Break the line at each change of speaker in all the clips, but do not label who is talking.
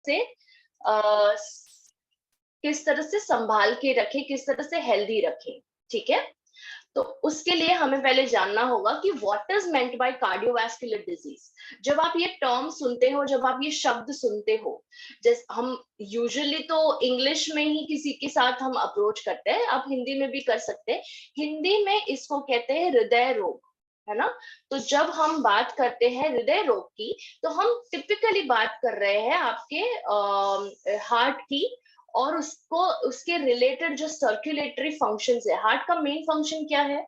से संभाल के रखें, किस तरह से हेल्दी रखें, ठीक है। तो उसके लिए हमें पहले जानना होगा कि what is meant by cardiovascular disease. जब आप ये टर्म सुनते हो, जब आप ये शब्द सुनते हो, जैसे हम यूजुअली तो इंग्लिश में ही किसी के साथ हम अप्रोच करते हैं, आप हिंदी में भी कर सकते हैं। हिंदी में इसको कहते हैं हृदय रोग, है ना। तो जब हम बात करते हैं हृदय रोग की, तो हम टिपिकली बात कर रहे हैं आपके हार्ट की, और उसको उसके रिलेटेड जो सर्कुलेटरी फंक्शंस है। हार्ट का मेन फंक्शन क्या है?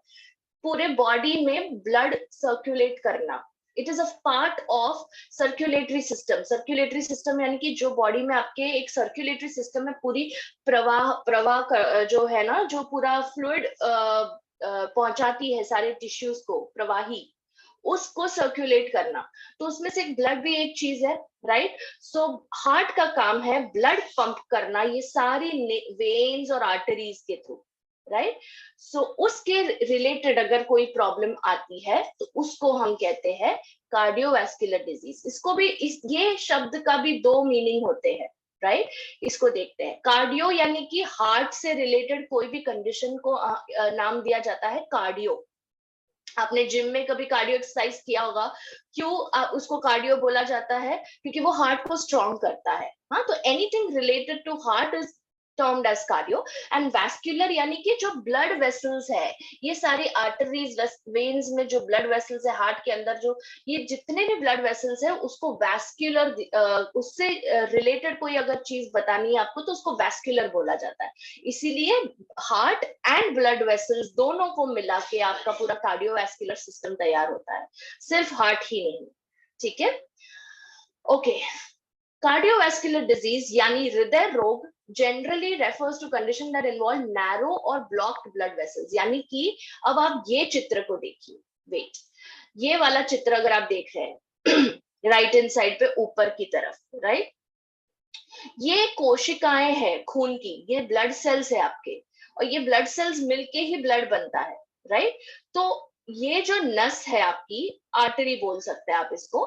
पूरे बॉडी में ब्लड सर्कुलेट करना। It is a part of circulatory system. Circulatory system यानी कि जो बॉडी में आपके एक सर्कुलेटरी सिस्टम है, पूरी प्रवाह प्रवाह जो है ना, जो पूरा फ्लूइड पहुंचाती है सारे टिश्यूज को, प्रवाही, उसको सर्कुलेट करना। तो उसमें से ब्लड भी एक चीज है, राइट। सो हार्ट का काम है ब्लड पंप करना, ये सारी वेन्स और आर्टरीज के थ्रू, राइट। सो उसके रिलेटेड अगर कोई प्रॉब्लम आती है तो उसको हम कहते हैं कार्डियोवैस्कुलर डिजीज। इसको भी ये शब्द का भी दो मीनिंग होते हैं, राइट। इसको देखते हैं। कार्डियो यानी कि हार्ट से रिलेटेड कोई भी कंडीशन को नाम दिया जाता है कार्डियो। आपने जिम में कभी कार्डियो एक्सरसाइज किया होगा। क्यों उसको कार्डियो बोला जाता है? क्योंकि वो हार्ट को स्ट्रॉन्ग करता है। हाँ, तो anything related to heart is termed as cardio. And vascular यानी कि जो ब्लड वेसल्स है, ये सारी आर्टरीज, वेन्स में जो ब्लड वेसल्स है हार्ट के अंदर, जो ये जितने भी ब्लड वेसल्स है, उसको वैस्कुलर, उससे रिलेटेड कोई अगर चीज बतानी है आपको तो उसको वैस्कुलर बोला जाता है। इसीलिए हार्ट एंड ब्लड वेसल्स दोनों को मिला के आपका पूरा कार्डियोवैस्कुलर सिस्टम तैयार होता है, सिर्फ हार्ट ही नहीं, ठीक है। ओके, कार्डियोवैस्कुलर डिजीज यानी हृदय रोग generally refers to condition that involve narrow और ब्लॉक्ड ब्लड वेसल्स। यानी कि अब आप ये चित्र को देखिए, वेट, ये वाला चित्र अगर आप देख रहे हैं राइट हैंड साइड पे ऊपर की तरफ, राइट, ये कोशिकाएं हैं खून की, ये ब्लड सेल्स है आपके, और ये ब्लड सेल्स मिलके ही ब्लड बनता है, राइट। तो ये जो नस है आपकी, आर्टरी बोल सकते हैं आप इसको,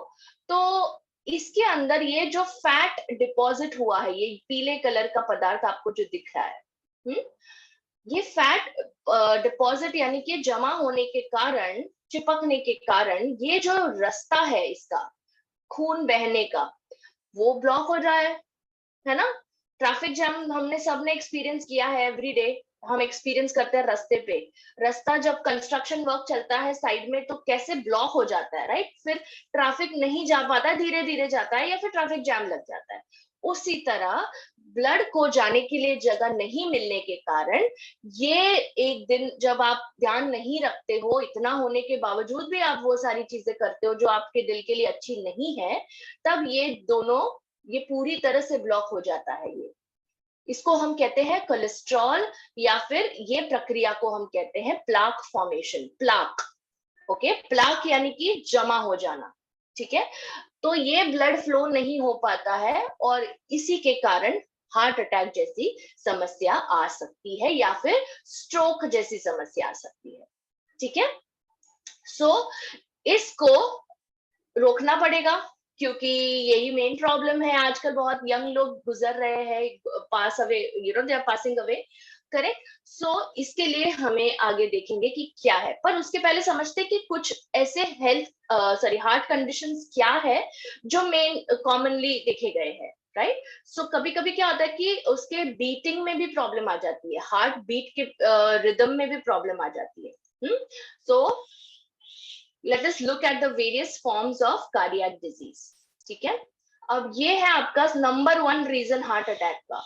तो इसके अंदर ये जो फैट डिपॉजिट हुआ है, ये पीले कलर का पदार्थ आपको जो दिख रहा है, ये फैट डिपॉजिट यानी कि जमा होने के कारण, चिपकने के कारण, ये जो रास्ता है इसका खून बहने का, वो ब्लॉक हो जाए, है ना। ट्रैफिक जैम हमने सबने एक्सपीरियंस किया है, एवरी डे हम एक्सपीरियंस करते हैं रास्ते पे। रास्ता जब कंस्ट्रक्शन वर्क चलता है साइड में तो कैसे ब्लॉक हो जाता है, राइट। फिर ट्रैफिक नहीं जा पाता, धीरे धीरे जाता है, या फिर ट्रैफिक जैम लग जाता है। उसी तरह ब्लड को जाने के लिए जगह नहीं मिलने के कारण, ये एक दिन जब आप ध्यान नहीं रखते हो, इतना होने के बावजूद भी आप वो सारी चीजें करते हो जो आपके दिल के लिए अच्छी नहीं है, तब ये दोनों, ये पूरी तरह से ब्लॉक हो जाता है। ये, इसको हम कहते हैं कोलेस्ट्रॉल, या फिर ये प्रक्रिया को हम कहते हैं plaque formation. Plaque, okay, plaque यानी कि जमा हो जाना, ठीक है। तो ये ब्लड फ्लो नहीं हो पाता है, और इसी के कारण हार्ट अटैक जैसी समस्या आ सकती है, या फिर स्ट्रोक जैसी समस्या आ सकती है, ठीक है। सो इसको रोकना पड़ेगा, क्योंकि यही मेन प्रॉब्लम है। आजकल बहुत यंग लोग गुजर रहे हैं, pass away, you know, they are passing away, correct. So इसके लिए हमें आगे देखेंगे कि क्या है, पर उसके पहले समझते कि कुछ ऐसे हार्ट कंडीशंस क्या है जो मेन कॉमनली देखे गए हैं, राइट। सो कभी कभी क्या होता है कि उसके बीटिंग में भी प्रॉब्लम आ जाती है, हार्ट बीट के रिदम में भी प्रॉब्लम आ जाती है। सो let us look at the various forms of cardiac disease, ठीक है। अब ये है आपका नंबर 1 रीजन हार्ट अटैक का,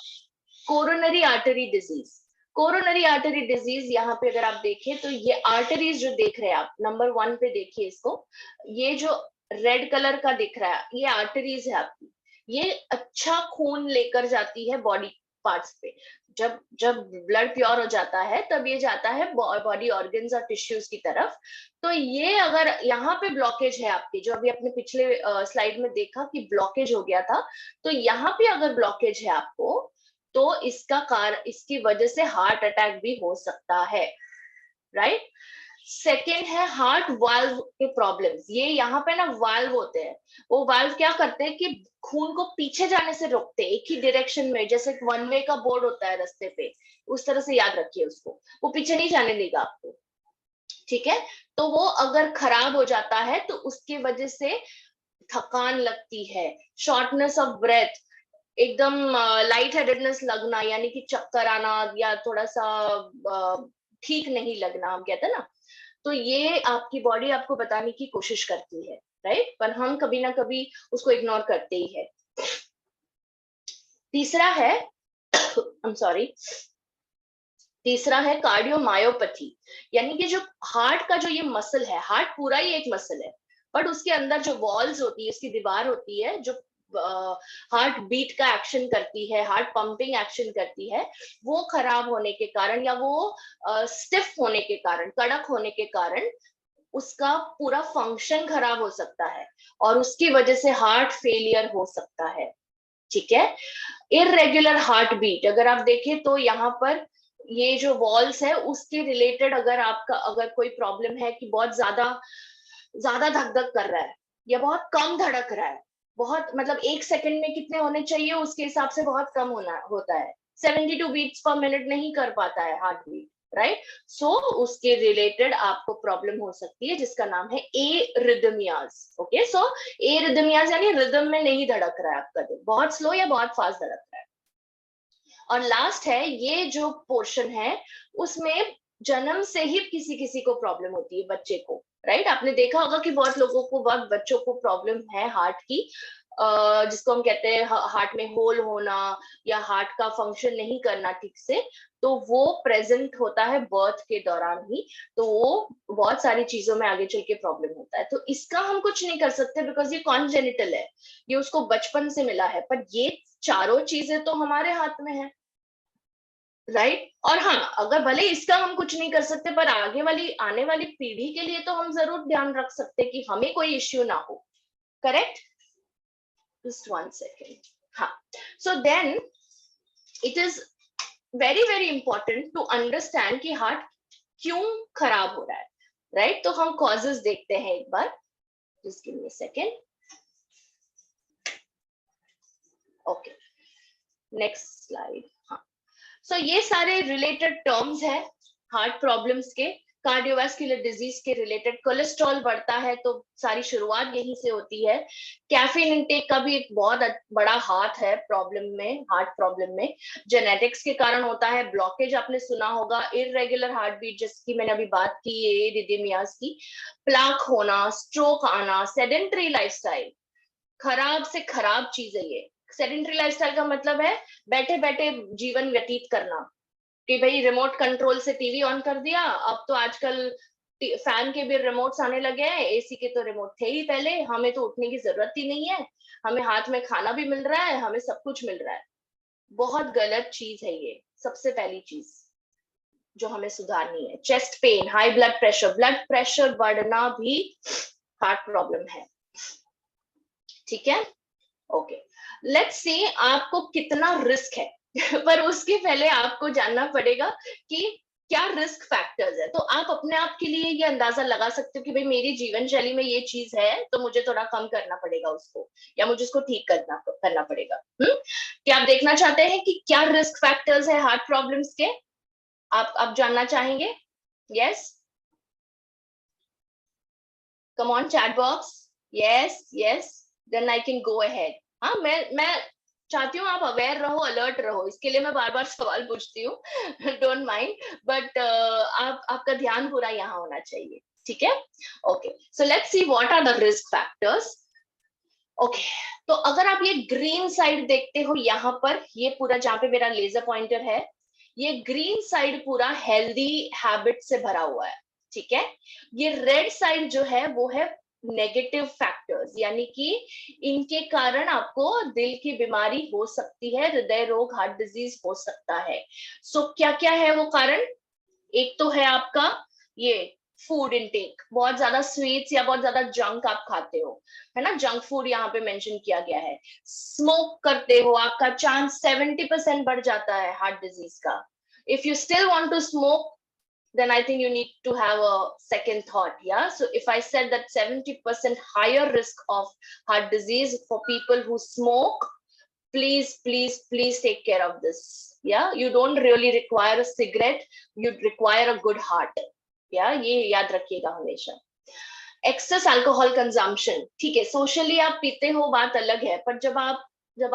coronary artery disease. Coronary artery disease, यहाँ पे अगर आप देखें तो ये आर्टरीज जो देख रहे हैं आप, नंबर 1 पे देखिए इसको, ये जो रेड कलर का दिख रहा है, ये आर्टरीज है आपकी। ये अच्छा खून लेकर जाती है बॉडी पार्ट्स पे। जब जब ब्लड प्योर हो जाता है तब ये जाता है बॉडी ऑर्गन्स और टिश्यूज की तरफ। तो ये अगर यहाँ पे ब्लॉकेज है आपकी, जो अभी अपने पिछले स्लाइड में देखा कि ब्लॉकेज हो गया था, तो यहाँ पे अगर ब्लॉकेज है आपको, तो इसकी वजह से हार्ट अटैक भी हो सकता है, राइट। सेकेंड है हार्ट वाल्व के प्रॉब्लम्स। ये यहाँ पे ना वाल्व होते हैं, वो वाल्व क्या करते हैं कि खून को पीछे जाने से रोकते हैं एक ही डायरेक्शन में, जैसे वन वे का बोर्ड होता है रास्ते पे, उस तरह से याद रखिए उसको, वो पीछे नहीं जाने देगा आपको, ठीक है। तो वो अगर खराब हो जाता है तो उसकी वजह से थकान लगती है, शॉर्टनेस ऑफ ब्रेथ, एकदम लाइट हेडेडनेस लगना, यानी कि चक्कर आना या थोड़ा सा ठीक नहीं लगना, हम कहते हैं ना। तो ये आपकी बॉडी आपको बताने की कोशिश करती है, राइट, पर हम कभी ना कभी उसको इग्नोर करते ही है। तीसरा है आई एम सॉरी, तीसरा है कार्डियोमायोपैथी, यानी कि जो हार्ट का जो ये मसल है, हार्ट पूरा ही एक मसल है, बट उसके अंदर जो वॉल्स होती है, उसकी दीवार होती है, जो हार्ट बीट का एक्शन करती है, हार्ट पंपिंग एक्शन करती है, वो खराब होने के कारण या वो स्टिफ होने के कारण, कड़क होने के कारण उसका पूरा फंक्शन खराब हो सकता है और उसकी वजह से हार्ट फेलियर हो सकता है, ठीक है। इरेगुलर हार्ट बीट अगर आप देखें तो यहाँ पर ये जो वॉल्स है उसके रिलेटेड अगर आपका अगर कोई प्रॉब्लम है कि बहुत ज्यादा ज्यादा धक धक कर रहा है या बहुत कम धड़क रहा है, बहुत मतलब एक सेकंड में कितने होने चाहिए उसके हिसाब से बहुत कम होना होता है, 72 बीट्स पर मिनट नहीं कर पाता है हार्ट बीट, राइट। सो उसके रिलेटेड आपको प्रॉब्लम हो सकती है जिसका नाम है एरिदमियाज। ओके, सो एरिदमियाज यानी रिदम में नहीं धड़क रहा है आपका दिल, बहुत स्लो या बहुत फास्ट धड़क रहा है। और लास्ट है ये जो पोर्शन है उसमें जन्म से ही किसी किसी को प्रॉब्लम होती है, बच्चे को, राइट। आपने देखा होगा कि बहुत लोगों को, बहुत बच्चों को प्रॉब्लम है हार्ट की, जिसको हम कहते हैं हार्ट में होल होना या हार्ट का फंक्शन नहीं करना ठीक से, तो वो प्रेजेंट होता है बर्थ के दौरान ही, तो वो बहुत सारी चीजों में आगे चल के प्रॉब्लम होता है। तो इसका हम कुछ नहीं कर सकते बिकॉज ये कॉन्जेनिटल है, ये उसको बचपन से मिला है, पर ये चारों चीजें तो हमारे हाथ में है, राइट। और हाँ, अगर भले इसका हम कुछ नहीं कर सकते पर आगे वाली आने वाली पीढ़ी के लिए तो हम जरूर ध्यान रख सकते कि हमें कोई इश्यू ना हो, करेक्ट। Just one second. हाँ, so then it is very very important to understand कि हार्ट क्यों खराब हो रहा है, राइट। तो हम कॉजेस देखते हैं एक बार, just give me second. Okay, next slide. हाँ, सो ये सारे रिलेटेड टर्म्स है हार्ट प्रॉब्लम्स के, कार्डियोवास्कुलर डिजीज के रिलेटेड। कोलेस्ट्रॉल बढ़ता है तो सारी शुरुआत यहीं से होती है। कैफीन इंटेक का भी एक बहुत बड़ा हाथ है प्रॉब्लम में, हार्ट प्रॉब्लम में। जेनेटिक्स के कारण होता है, ब्लॉकेज आपने सुना होगा, इरेगुलर हार्ट बीट जिसकी मैंने अभी बात की, ये रिदिमियास की, प्लाक होना, स्ट्रोक आना, सेडेंटरी लाइफस्टाइल, खराब से खराब चीज है ये। सेडेंटरी लाइफस्टाइल का मतलब है बैठे बैठे जीवन व्यतीत करना, कि भाई रिमोट कंट्रोल से टीवी ऑन कर दिया, अब तो आजकल फैन के भी रिमोट्स आने लगे हैं, एसी के तो रिमोट थे ही पहले, हमें तो उठने की जरूरत ही नहीं है, हमें हाथ में खाना भी मिल रहा है, हमें सब कुछ मिल रहा है। बहुत गलत चीज है ये। सबसे पहली चीज जो हमें सुधारनी है, chest pain, high blood pressure बढ़ना भी हार्ट प्रॉब्लम है, ठीक है। ओके, लेट्स सी आपको कितना रिस्क है पर उसके पहले आपको जानना पड़ेगा कि क्या रिस्क फैक्टर्स है। तो आप अपने आप के लिए ये अंदाजा लगा सकते हो कि भाई मेरी जीवन शैली में ये चीज है तो मुझे थोड़ा कम करना पड़ेगा उसको, या मुझे उसको ठीक करना पड़ेगा। क्या आप देखना चाहते हैं कि क्या रिस्क फैक्टर्स है हार्ट प्रॉब्लम्स के? आप जानना चाहेंगे? Yes, come on chat box. Yes yes, then I can go ahead. हाँ, मैं चाहती हूँ आप अवेयर रहो, अलर्ट रहो, इसके लिए मैं बार बार सवाल पूछती हूँ डोंट माइंड, बट आपका ध्यान पूरा यहाँ होना चाहिए, ठीक है। Okay, so let's see what are the risk factors. Okay, तो अगर आप ये ग्रीन साइड देखते हो यहाँ पर, ये पूरा जहाँ पे मेरा लेजर पॉइंटर है, ये ग्रीन साइड पूरा हेल्दी हैबिट से भरा हुआ है, ठीक है। ये रेड साइड जो है वो है नेगेटिव फैक्टर्स, यानी कि इनके कारण आपको दिल की बीमारी हो सकती है, हृदय रोग, हार्ट डिजीज हो सकता है। सो क्या क्या है वो कारण? एक तो है आपका ये फूड इनटेक, बहुत ज्यादा स्वीट्स या बहुत ज्यादा जंक आप खाते हो, है ना, जंक फूड यहाँ पे मेंशन किया गया है। स्मोक करते हो, आपका चांस 70% बढ़ जाता है हार्ट डिजीज का। If you still want to smoke, then I think you need to have a second thought. Yeah, so if I said that 70% higher risk of heart disease for people who smoke, please take care of this. Yeah, you don't really require a cigarette, you require a good heart. Yeah, ये याद रखिएगा हमेशा. Access alcohol consumption, ठीक है, socially आप पीते हो बात अलग है, पर जब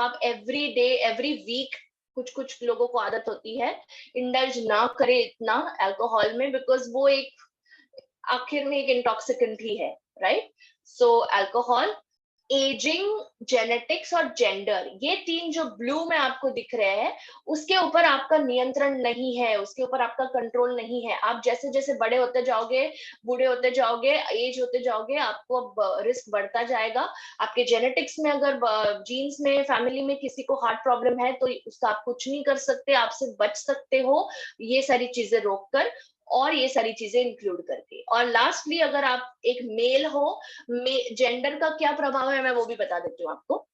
आप एवरी डे एवरी वीक, कुछ लोगों को आदत होती है इंडल्ज ना करे इतना अल्कोहल में, बिकॉज वो एक आखिर में एक इंटॉक्सिकेंट ही है, राइट. सो अल्कोहल, एजिंग, जेनेटिक्स और जेंडर, ये तीन जो ब्लू में आपको दिख रहे हैं, उसके ऊपर आपका नियंत्रण नहीं है, उसके ऊपर आपका कंट्रोल नहीं है. आप जैसे जैसे बड़े होते जाओगे, बूढ़े होते जाओगे, एज होते जाओगे, आपको रिस्क बढ़ता जाएगा. आपके जेनेटिक्स में अगर जीन्स में फैमिली में किसी को हार्ट प्रॉब्लम है तो उसका आप कुछ नहीं कर सकते, आपसे बच सकते हो ये सारी चीजें रोककर और ये सारी चीजें इंक्लूड करके. और लास्टली, अगर आप एक मेल हो, जेंडर का क्या प्रभाव है मैं वो भी बता देती हूँ आपको.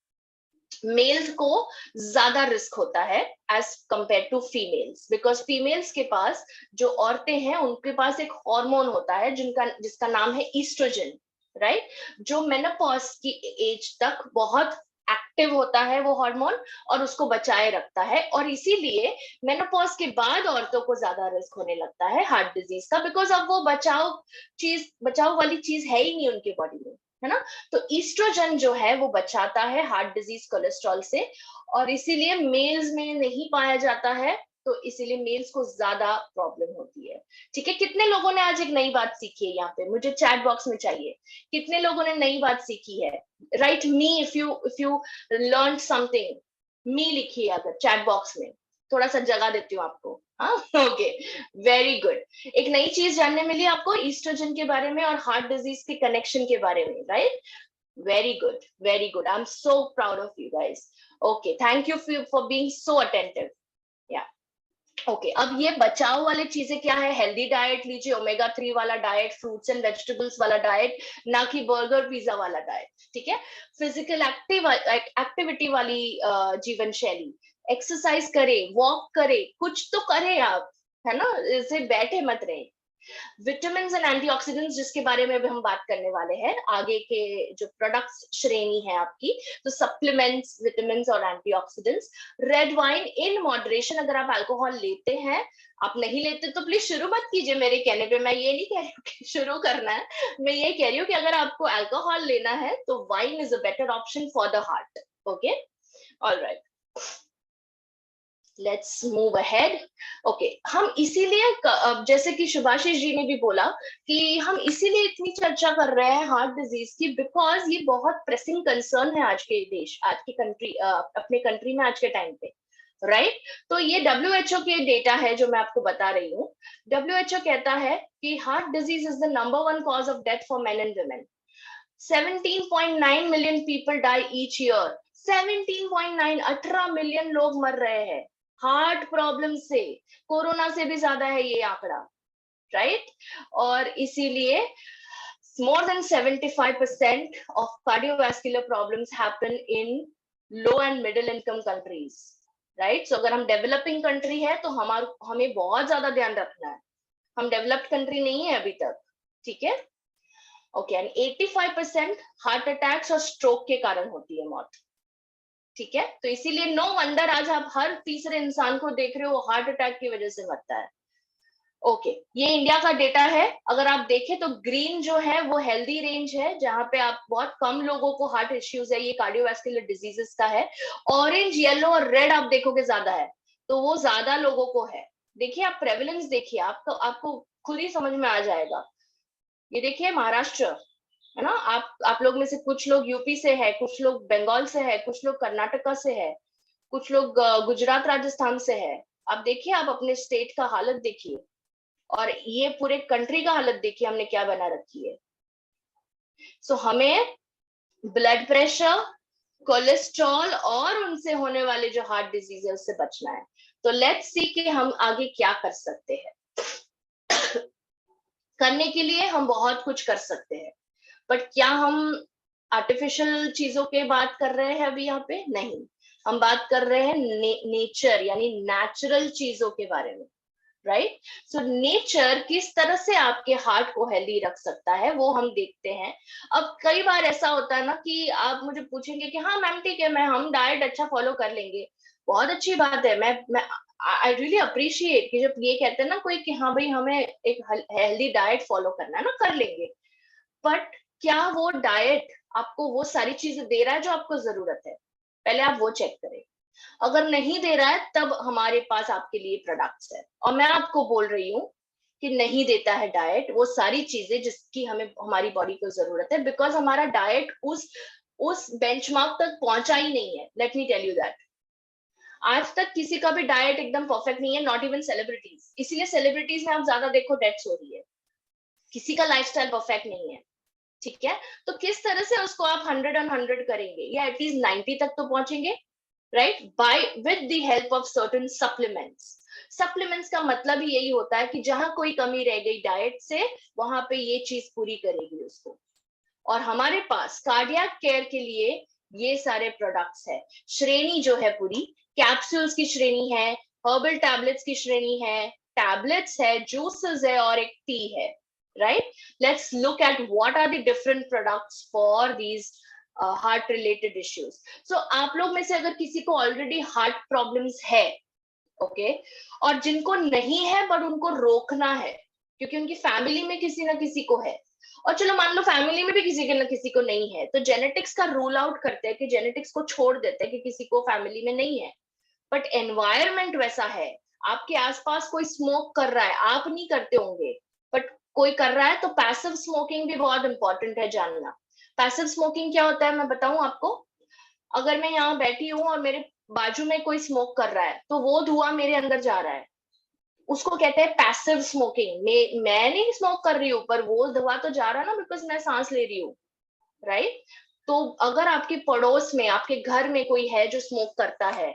मेल्स को ज्यादा रिस्क होता है as compare to females, because females के पास, जो औरतें हैं उनके पास एक हार्मोन होता है जिसका नाम है ईस्ट्रोजन, राइट, जो मेनोपॉज की एज तक बहुत एक्टिव होता है वो हार्मोन और उसको बचाए रखता है. और इसीलिए मेनोपॉज के बाद औरतों को ज्यादा रिस्क होने लगता है हार्ट डिजीज का, बिकॉज अब वो बचाव वाली चीज है ही नहीं उनके बॉडी में, है ना. तो ईस्ट्रोजन जो है वो बचाता है हार्ट डिजीज कोलेस्ट्रॉल से, और इसीलिए मेल्स में नहीं पाया जाता है, तो इसीलिए मेल्स को ज्यादा प्रॉब्लम होती है. ठीक है, कितने लोगों ने आज एक नई बात सीखी है यहाँ पे, मुझे चैट बॉक्स में चाहिए कितने लोगों ने नई बात सीखी है. Write me if you learn something, मी लिखिए अगर चैट बॉक्स में, थोड़ा सा जगह देती हूँ आपको. हाँ, ओके, वेरी गुड. एक नई चीज जानने मिली आपको ईस्ट्रोजन के बारे में और हार्ट डिजीज के कनेक्शन के बारे में, right. Very good, very good. I am so proud of you guys. Okay, thank you for being so attentive. या ओके, अब ये बचाव वाले चीजें क्या है, हेल्दी डाइट लीजिए, ओमेगा 3 वाला डाइट, फ्रूट्स एंड वेजिटेबल्स वाला डाइट, ना कि बर्गर पिज्जा वाला डाइट. ठीक है, फिजिकल एक्टिविटी वाली जीवन शैली, एक्सरसाइज करे, वॉक करे, कुछ तो करे आप, है ना, इसे बैठे मत रहे. विटामिन एंड एंटीऑक्सीडेंट्स, जिसके बारे में भी हम बात करने वाले हैं आगे के जो प्रोडक्ट्स श्रेणी है आपकी, तो सप्लीमेंट्स, विटामिन और antioxidants. Red wine in moderation, अगर आप अल्कोहल लेते हैं, आप नहीं लेते तो प्लीज शुरू मत कीजिए मेरे कहने पे, मैं ये नहीं कह रही हूँ कि शुरू करना है, मैं ये कह रही हूँ कि अगर आपको अल्कोहल लेना है तो wine is a better option for the heart. Okay, alright, let's move ahead. Okay, हम इसीलिए जैसे कि सुभाषिश जी ने भी बोला कि हम इसीलिए इतनी चर्चा कर रहे हैं हार्ट डिजीज की, बिकॉज ये बहुत प्रेसिंग कंसर्न है आज के देश, आज की कंट्री, अपने कंट्री में आज के टाइम पे, राइट. तो ये WHO के डेटा है जो मैं आपको बता रही हूँ. WHO कहता है कि heart disease is the number 1 cause of death for men and women. 17.9 million people die each year. 17.9, 18 million लोग मर रहे हैं हार्ट प्रॉब्लम से. कोरोना से भी ज्यादा है ये आंकड़ा, राइट. और इसीलिए more than 75% of cardiovascular problems happen in low and middle income countries, right. So अगर हम डेवलपिंग कंट्री है तो हमें बहुत ज्यादा ध्यान रखना है, हम डेवलप्ड कंट्री नहीं है अभी तक. ठीक है, ओके. एंड 85% हार्ट अटैक्स और स्ट्रोक के कारण होती है मौत. ठीक है, तो इसीलिए नो वंडर आज आप हर तीसरे इंसान को देख रहे हो हार्ट अटैक की वजह से मरता है. ओके, ये इंडिया का डेटा है. अगर आप देखें तो ग्रीन जो है वो हेल्दी रेंज है, जहां पे आप बहुत कम लोगों को हार्ट इश्यूज है, ये कार्डियोवैस्कुलर डिजीजेस का है. ऑरेंज, येलो और रेड आप देखोगे ज्यादा है, तो वो ज्यादा लोगों को है. देखिए आप प्रेवलेंस देखिए, आपको खुद ही समझ में आ जाएगा. ये देखिए महाराष्ट्र, है ना, आप लोग में से कुछ लोग यूपी से है, कुछ लोग बंगाल से है, कुछ लोग कर्नाटका से है, कुछ लोग गुजरात राजस्थान से है. आप देखिए, आप अपने स्टेट का हालत देखिए और ये पूरे कंट्री का हालत देखिए हमने क्या बना रखी है. सो हमें ब्लड प्रेशर, कोलेस्ट्रॉल और उनसे होने वाले जो हार्ट डिजीज है उससे बचना है. तो लेट्स सी कि हम आगे क्या कर सकते हैं. करने के लिए हम बहुत कुछ कर सकते हैं, बट क्या हम आर्टिफिशियल चीजों के बात कर रहे हैं अभी यहाँ पे? नहीं, हम बात कर रहे हैं नेचर यानी नेचुरल चीजों के बारे में, राइट। सो नेचर किस तरह से आपके हार्ट को हेल्दी रख सकता है वो हम देखते हैं। अब कई बार ऐसा होता है ना कि आप मुझे पूछेंगे कि हाँ मैम ठीक है, मैं हम डाइट अच्छा फॉलो कर लेंगे, बहुत अच्छी बात है, मैं आई रियली अप्रिशिएट कि जब ये कहते हैं ना कोई कि हाँ भाई हमें एक हेल्दी डाइट फॉलो करना है ना, कर लेंगे, बट क्या वो डाइट आपको वो सारी चीजें दे रहा है जो आपको जरूरत है? पहले आप वो चेक करें। अगर नहीं दे रहा है तब हमारे पास आपके लिए प्रोडक्ट्स है, और मैं आपको बोल रही हूँ कि नहीं देता है डाइट वो सारी चीजें जिसकी हमें हमारी बॉडी को जरूरत है, बिकॉज हमारा डाइट उस बेंचमार्क तक पहुंचा ही नहीं है। Let me tell you that आज तक किसी का भी डाइट एकदम परफेक्ट नहीं है, नॉट इवन सेलिब्रिटीज। इसीलिए सेलिब्रिटीज में आप ज्यादा देखो डेथ्स हो रही है, किसी का लाइफस्टाइल परफेक्ट नहीं है, ठीक है। तो किस तरह से उसको आप 100 करेंगे या एटलीस्ट 90 तक तो पहुंचेंगे, right, by with the help of certain supplements. Supplements का मतलब ही यही होता है कि जहां कोई कमी रह गई डाइट से, वहां पे ये चीज पूरी करेगी उसको। और हमारे पास कार्डियक केयर के लिए ये सारे प्रोडक्ट्स है। श्रेणी जो है पूरी कैप्सूल्स की श्रेणी है, हर्बल टैबलेट्स की श्रेणी है, टैबलेट्स है, जूसेस है और एक टी है, right? Let's look at what are the different products for these heart related issues. So आप लोग में से अगर किसी को ऑलरेडी हार्ट प्रॉब्लम्स है, ओके, और जिनको नहीं है बट उनको रोकना है क्योंकि उनकी फैमिली में किसी ना किसी को है, और चलो मान लो फैमिली में भी किसी के ना किसी को नहीं है, तो जेनेटिक्स का रूल आउट करते हैं कि जेनेटिक्स को छोड़ देते हैं कि किसी को फैमिली में नहीं है, बट एनवायरमेंट वैसा है, आपके आसपास कोई स्मोक कर रहा है, आप नहीं करते होंगे बट कोई कर रहा है, तो पैसिव स्मोकिंग भी बहुत इंपॉर्टेंट है जानना। पैसिव स्मोकिंग क्या होता है मैं बताऊं आपको। अगर मैं यहाँ बैठी हूँ और मेरे बाजू में कोई स्मोक कर रहा है तो वो धुआं मेरे अंदर जा रहा है, उसको कहते हैं पैसिव स्मोकिंग। मैं नहीं स्मोक कर रही हूँ पर वो धुआं तो जा रहा है ना, बिकॉज मैं सांस ले रही हूँ, राइट। तो अगर आपके पड़ोस में आपके घर में कोई है जो स्मोक करता है,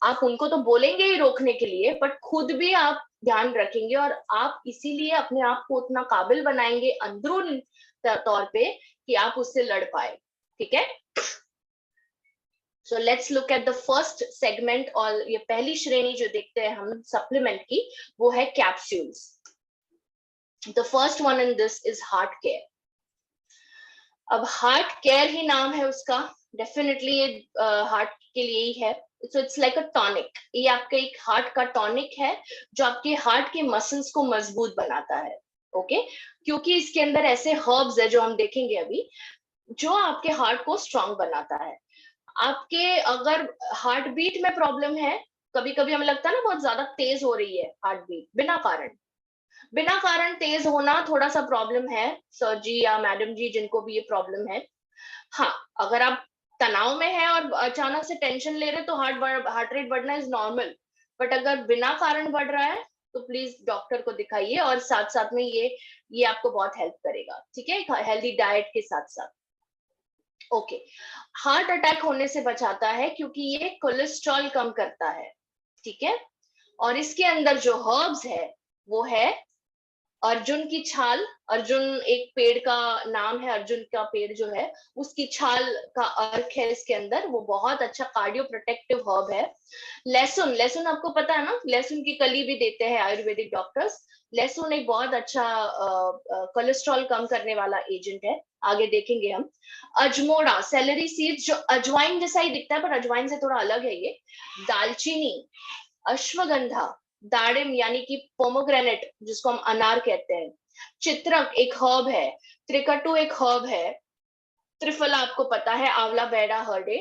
आप उनको तो बोलेंगे ही रोकने के लिए, बट खुद भी आप ध्यान रखेंगे और आप इसीलिए अपने आप को उतना काबिल बनाएंगे अंदरून तौर पे कि आप उससे लड़ पाए, ठीक है। So let's look at the first segment, और ये पहली श्रेणी जो देखते हैं हम सप्लीमेंट की, वो है capsules. The first one in this is heart care. अब हार्ट केयर ही नाम है उसका, डेफिनेटली ये हार्ट के लिए ही है। So it's like a tonic, ये आपके एक हार्ट का टॉनिक है जो आपके हार्ट के मसल्स को मजबूत बनाता है, ओके। क्योंकि इसके अंदर ऐसे हर्ब्स है जो हम देखेंगे अभी, जो आपके हार्ट को स्ट्रांग बनाता है। आपके अगर हार्ट बीट में प्रॉब्लम है, कभी कभी हमें लगता है ना बहुत ज्यादा तेज हो रही है हार्ट बीट, बिना कारण तेज होना थोड़ा सा प्रॉब्लम है, सर जी या मैडम जी जिनको भी ये प्रॉब्लम है। हाँ, अगर आप तनाव में है और अचानक से टेंशन ले रहे तो हार्ट रेट बढ़ना इज नॉर्मल, बट अगर बिना कारण बढ़ रहा है तो प्लीज डॉक्टर को दिखाइए, और साथ साथ में ये आपको बहुत हेल्प करेगा, ठीक है, हेल्दी डाइट के साथ साथ, ओके। हार्ट अटैक होने से बचाता है क्योंकि ये कोलेस्ट्रॉल कम करता है, ठीक है। और इसके अंदर जो हर्ब्स है वो है अर्जुन की छाल। अर्जुन एक पेड़ का नाम है, अर्जुन का पेड़ जो है उसकी छाल का अर्क है इसके अंदर, वो बहुत अच्छा कार्डियो प्रोटेक्टिव हर्ब है। लहसुन, लहसुन आपको पता है ना, लहसुन की कली भी देते हैं आयुर्वेदिक डॉक्टर्स। लहसुन एक बहुत अच्छा कोलेस्ट्रॉल कम करने वाला एजेंट है, आगे देखेंगे हम। अजमोड़ा, सेलरी सीड्स जो अजवाइन जैसा ही दिखता है पर अजवाइन से थोड़ा अलग है ये। दालचीनी, अश्वगंधा, दाड़िम यानी कि पोमोग्रेनेट जिसको हम अनार कहते हैं, चित्रक एक हर्ब है, त्रिकटु एक हर्ब है, त्रिफला आपको पता है, आंवला बैडा हर्डे,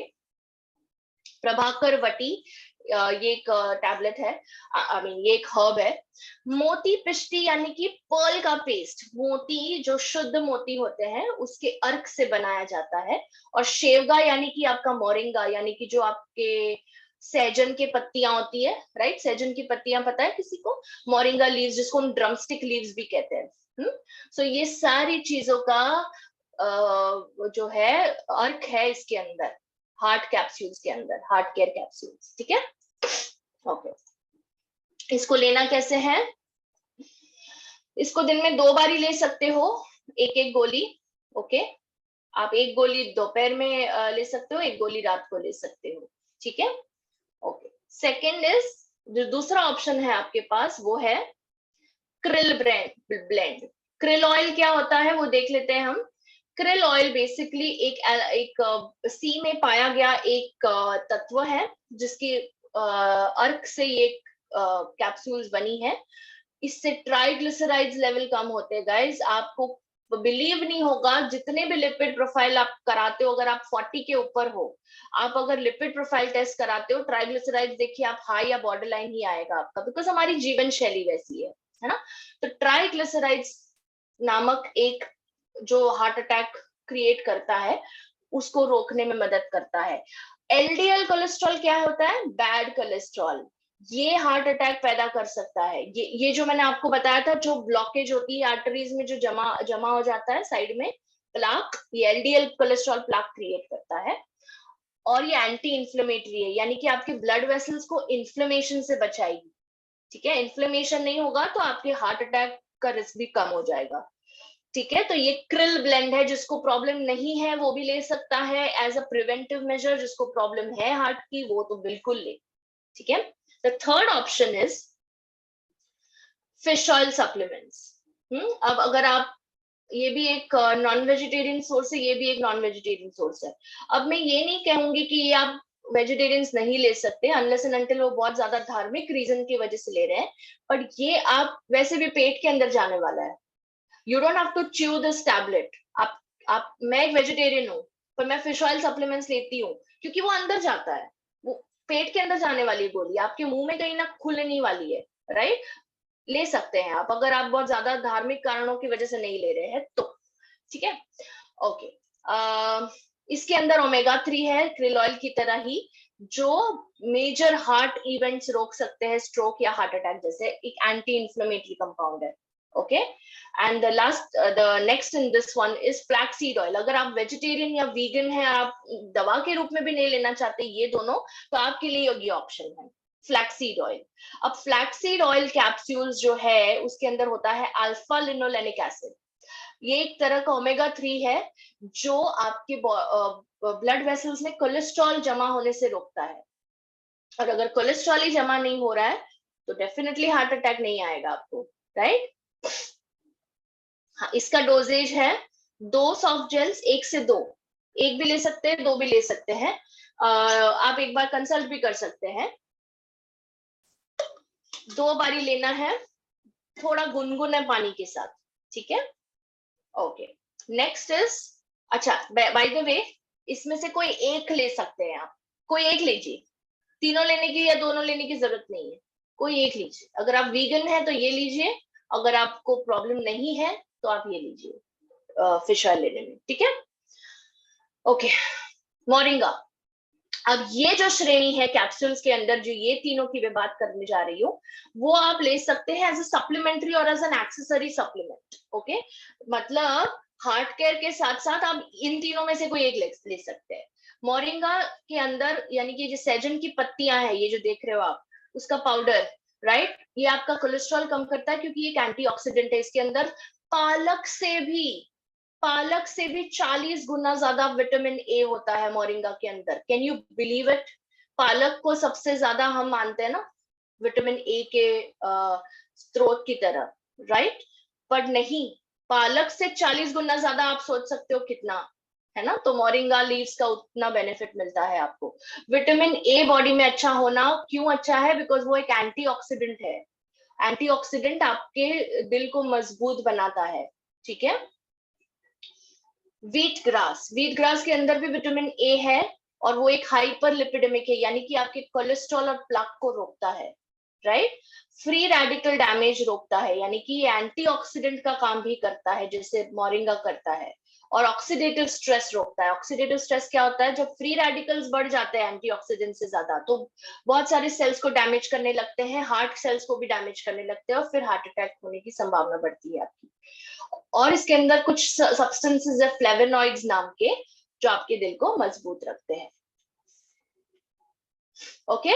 प्रभाकर वटी ये एक टैबलेट है, आई मीन ये एक हर्ब है। मोती पिष्टी यानी कि पर्ल का पेस्ट, मोती जो शुद्ध मोती होते हैं उसके अर्क से बनाया जाता है। और शेवगा यानी कि आपका मोरिंगा, यानी कि जो आपके सहजन के पत्तियां होती है, राइट, सहजन की पत्तियां पता है किसी को, मोरिंगा लीव्स जिसको हम ड्रमस्टिक लीव्स भी कहते हैं। सो ये सारी चीजों का जो है अर्क है इसके अंदर, हार्ट कैप्सूल्स के अंदर, हार्ट केयर कैप्सूल्स, ठीक है, ओके। इसको लेना कैसे है? इसको दिन में 2 बार ही ले सकते हो, एक एक गोली, ओके। आप एक गोली दोपहर में ले सकते हो, एक गोली रात को ले सकते हो, ठीक है, ओके। सेकेंड इज, जो दूसरा ऑप्शन है आपके पास वो है क्रिल ब्लेंड। क्रिल ऑयल क्या होता है वो देख लेते हैं हम। क्रिल ऑयल बेसिकली एक सी में पाया गया एक तत्व है जिसकी अर्क से ये कैप्सूल्स बनी है। इससे ट्राइग्लिसराइड्स लेवल कम होते हैं गाइस। आपको बिलीव नहीं होगा, जितने भी लिपिड प्रोफाइल आप कराते हो, अगर आप 40 के ऊपर हो, आप अगर लिपिड प्रोफाइल टेस्ट कराते हो, ट्राइग्लिसराइड्स देखिए आप हाई या बॉर्डर लाइन ही आएगा आपका, बिकॉज हमारी जीवन शैली वैसी है ना। तो ट्राइग्लिसराइड्स नामक एक जो हार्ट अटैक क्रिएट करता है उसको रोकने में मदद करता है। एलडीएल कोलेस्ट्रॉल क्या होता है? Bad cholesterol. ये हार्ट अटैक पैदा कर सकता है। ये जो मैंने आपको बताया था, जो ब्लॉकेज होती है आर्टरीज में, जो जमा हो जाता है साइड में प्लाक, ये एलडीएल कोलेस्ट्रॉल प्लाक क्रिएट करता है। और ये एंटी इंफ्लेमेटरी है, यानी कि आपके ब्लड वेसल्स को इन्फ्लेमेशन से बचाएगी। ठीक है, इन्फ्लेमेशन नहीं होगा तो आपके हार्ट अटैक का रिस्क भी कम हो जाएगा। ठीक है, तो ये क्रिल ब्लेंड है। जिसको प्रॉब्लम नहीं है वो भी ले सकता है एज अ प्रिवेंटिव मेजर। जिसको प्रॉब्लम है हार्ट की वो तो बिल्कुल ले। ठीक है, the third option is fish oil supplements. अब अगर आप, ये भी एक नॉन वेजिटेरियन सोर्स है, ये भी एक नॉन वेजिटेरियन सोर्स है। अब मैं ये नहीं कहूंगी कि ये आप वेजिटेरियंस नहीं ले सकते अनलेस एंड अनटिल वो बहुत ज्यादा धार्मिक रीजन की वजह से ले रहे हैं, बट ये आप वैसे भी पेट के अंदर जाने वाला है। You don't have to chew this tablet. आप मैं एक वेजिटेरियन हूँ पर मैं फिश ऑयल सप्लीमेंट्स लेती हूँ क्योंकि वो अंदर जाता है, वो पेट के अंदर जाने वाली गोली आपके मुंह में कहीं ना खुलने वाली है। राइट, ले सकते हैं आप अगर आप बहुत ज्यादा धार्मिक कारणों की वजह से नहीं ले रहे हैं तो। ठीक है, ओके। इसके अंदर ओमेगा 3 है क्रिल ऑयल की तरह ही, जो मेजर हार्ट इवेंट्स रोक सकते हैं, स्ट्रोक या हार्ट अटैक जैसे। एक एंटी इंफ्लेमेटरी कंपाउंड है। Okay, and the next in this one is flaxseed oil. अगर आप वेजिटेरियन या वीगन हैं, आप दवा के रूप में भी नहीं लेना चाहते ये दोनों, तो आपके लिए ये ऑप्शन है फ्लैक्सीड ऑयल। अब फ्लैक्सीड ऑयल कैप्सूल्स जो है उसके अंदर होता है अल्फा लिनोलेनिक एसिड। ये एक तरह का ओमेगा 3 है जो आपके ब्लड वेसल्स में कोलेस्ट्रॉल जमा होने से रोकता है। और अगर कोलेस्ट्रॉल ही जमा नहीं हो रहा है तो डेफिनेटली हार्ट अटैक नहीं आएगा आपको। राइट, हाँ, इसका डोजेज है 2 सॉफ्ट जेल्स, 1 से 2, एक भी ले सकते हैं, 2 भी ले सकते हैं। आप एक बार कंसल्ट भी कर सकते हैं। 2 बारी लेना है, थोड़ा गुनगुने पानी के साथ। ठीक है, ओके। नेक्स्ट इज, अच्छा बाय द वे, इसमें से कोई एक ले सकते हैं आप, कोई एक लीजिए। तीनों लेने की या दोनों लेने की जरूरत नहीं है, कोई एक लीजिए। अगर आप वीगन है तो ये लीजिए, अगर आपको प्रॉब्लम नहीं है तो आप ये लीजिए फिश ऑयल लेने में। ठीक है, ओके। मोरिंगा। अब ये जो श्रेणी है कैप्सूल्स के अंदर, जो ये तीनों की मैं बात करने जा रही हूँ, वो आप ले सकते हैं एज अ सप्लीमेंट्री और as an accessory supplement. Okay, मतलब हार्ट केयर के साथ साथ आप इन तीनों में से कोई एक ले सकते हैं। मोरिंगा के अंदर, यानी कि जो सैजन की पत्तियां हैं, ये जो देख रहे हो आप, उसका पाउडर, राइट, ये आपका कोलेस्ट्रॉल कम करता है क्योंकि ये एक एंटीऑक्सीडेंट है। इसके अंदर पालक से भी 40 गुना ज्यादा विटामिन ए होता है मोरिंगा के अंदर। Can you believe it? पालक को सबसे ज्यादा हम मानते हैं ना विटामिन ए के स्रोत की तरह, राइट, बट नहीं, पालक से 40 गुना ज्यादा। आप सोच सकते हो कितना है ना। तो मोरिंगा लीव्स का उतना बेनिफिट मिलता है आपको। विटामिन ए बॉडी में अच्छा होना क्यों अच्छा है? बिकॉज वो एक एंटीऑक्सीडेंट है। एंटीऑक्सीडेंट आपके दिल को मजबूत बनाता है। ठीक है, व्हीट ग्रास के अंदर भी विटामिन ए है और वो एक हाइपर लिपिडेमिक है, यानी कि आपके कोलेस्ट्रॉल और प्लाक को रोकता है। राइट, फ्री रेडिकल डैमेज रोकता है, यानी कि ये एंटीऑक्सीडेंट का काम भी करता है जैसे मोरिंगा करता है। और ऑक्सीडेटिव स्ट्रेस रोकता है। ऑक्सीडेटिव स्ट्रेस क्या होता है? जब फ्री रेडिकल्स बढ़ जाते हैं एंटीऑक्सीडेंट से ज्यादा, तो बहुत सारे सेल्स को डैमेज करने लगते हैं, हार्ट सेल्स को भी डैमेज करने लगते हैं और फिर हार्ट अटैक होने की संभावना बढ़ती है आपकी। और इसके अंदर कुछ सब्सटेंसेस है फ्लेवोनॉइड्स नाम के, जो आपके दिल को मजबूत रखते हैं। Okay,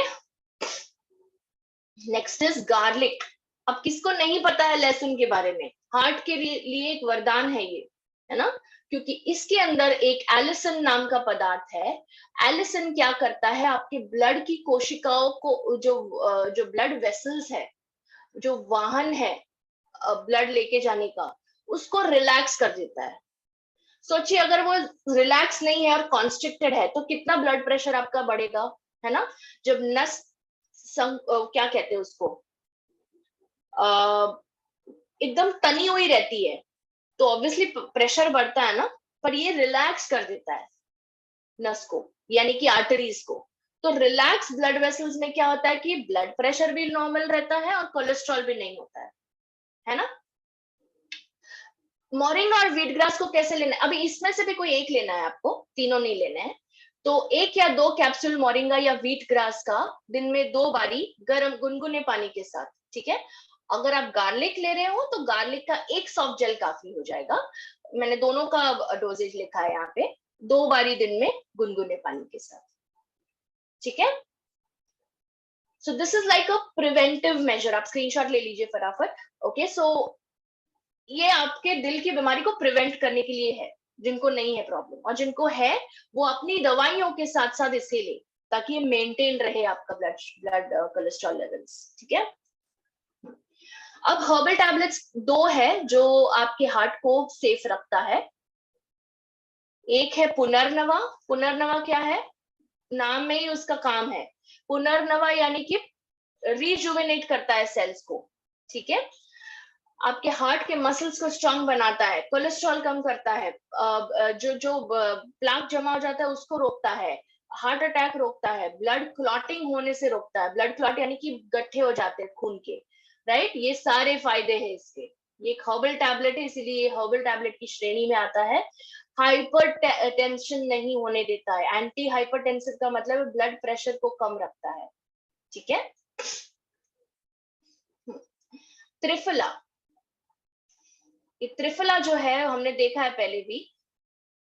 next is garlic. अब किसको नहीं पता है लहसुन के बारे में? हार्ट के लिए एक वरदान है ये, है ना, क्योंकि इसके अंदर एक एलिसन नाम का पदार्थ है। एलिसन क्या करता है? आपके ब्लड की कोशिकाओं को, जो ब्लड वेसल्स है, जो वाहन है ब्लड लेके जाने का, उसको रिलैक्स कर देता है। सोचिए अगर वो रिलैक्स नहीं है और कॉन्स्ट्रिक्टेड है तो कितना ब्लड प्रेशर आपका बढ़ेगा, है ना। जब नस क्या कहते हैं उसको, एकदम तनी हुई रहती है तो ऑब्वियसली प्रेशर बढ़ता है ना, पर ये रिलैक्स कर देता है नस को, यानी कि आर्टरीज को। तो रिलैक्स ब्लड वेसल्स में क्या होता है कि ब्लड प्रेशर भी नॉर्मल रहता है और कोलेस्ट्रॉल भी नहीं होता है ना। मोरिंगा और व्हीट ग्रास को कैसे लेना है, अभी इसमें से भी कोई एक लेना है आपको, तीनों नहीं लेने हैं। तो 1 या 2 कैप्सूल मोरिंगा या व्हीट ग्रास का दिन में 2 बारी गर्म गुनगुने पानी के साथ, ठीक है। अगर आप गार्लिक ले रहे हो तो गार्लिक का एक सॉफ्ट जेल काफी हो जाएगा। मैंने दोनों का डोजेज लिखा है यहाँ पे, 2 बारी दिन में गुनगुने पानी के साथ, ठीक है। So this is like a preventive measure, आप स्क्रीनशॉट ले लीजिए फटाफट। ओके, सो ये आपके दिल की बीमारी को प्रिवेंट करने के लिए है, जिनको नहीं है प्रॉब्लम, और जिनको है वो अपनी दवाइयों के साथ साथ इसे ले, ताकि ये मेंटेन रहे आपका ब्लड कोलेस्ट्रॉल लेवल्स, ठीक है। अब हर्बल टैबलेट्स 2 है जो आपके हार्ट को सेफ रखता है। एक है पुनर्नवा। पुनर्नवा क्या है, नाम में ही उसका काम है। पुनर्नवा यानी कि रिजुवेनेट करता है सेल्स को, ठीक है। आपके हार्ट के मसल्स को स्ट्रांग बनाता है, कोलेस्ट्रॉल कम करता है, जो प्लाक जमा हो जाता है उसको रोकता है, हार्ट अटैक रोकता है, ब्लड क्लॉटिंग होने से रोकता है, ब्लड क्लॉट यानी कि गड्ढे हो जाते हैं खून के, राइट। ये सारे फायदे हैं इसके। ये एक हर्बल टैबलेट है, इसीलिए ये हर्बल टैबलेट की श्रेणी में आता है। हाइपर टेंशन नहीं होने देता है, एंटी हाइपरटेंसिव का मतलब ब्लड प्रेशर को कम रखता है, ठीक है। त्रिफला, ये त्रिफला जो है हमने देखा है पहले भी,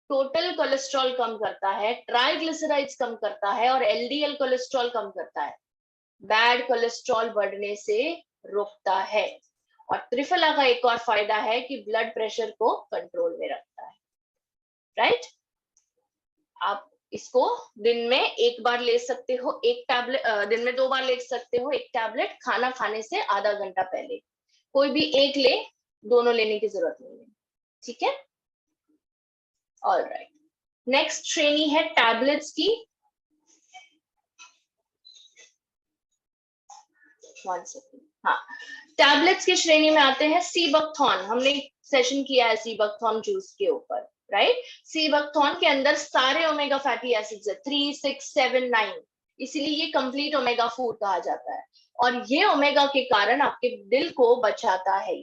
टोटल कोलेस्ट्रॉल कम करता है, ट्राइग्लिसराइड्स कम करता है और एलडीएल कोलेस्ट्रॉल कम करता है, बैड कोलेस्ट्रॉल बढ़ने से रोकता है। और त्रिफला का एक और फायदा है कि ब्लड प्रेशर को कंट्रोल में रखता है, राइट। आप इसको दिन में 1 बार ले सकते हो, एक टैबलेट दिन में 2 बार ले सकते हो, एक टैबलेट खाना खाने से आधा घंटा पहले, कोई भी एक ले, दोनों लेने की जरूरत नहीं है, ठीक है। ऑल राइट, नेक्स्ट श्रेणी है टैबलेट्स की। 1 सेकेंड, हाँ, टैबलेट्स की श्रेणी में आते हैं सीबकथॉन। हमने सेशन किया है सीबकथॉन जूस के ऊपर, राइट। सीबकथॉन के अंदर सारे ओमेगा फैटी एसिड्स है, 3, 6, 7, 9, इसीलिए ये कंप्लीट ओमेगा फूड कहा जाता है। और ये ओमेगा के कारण आपके दिल को बचाता है,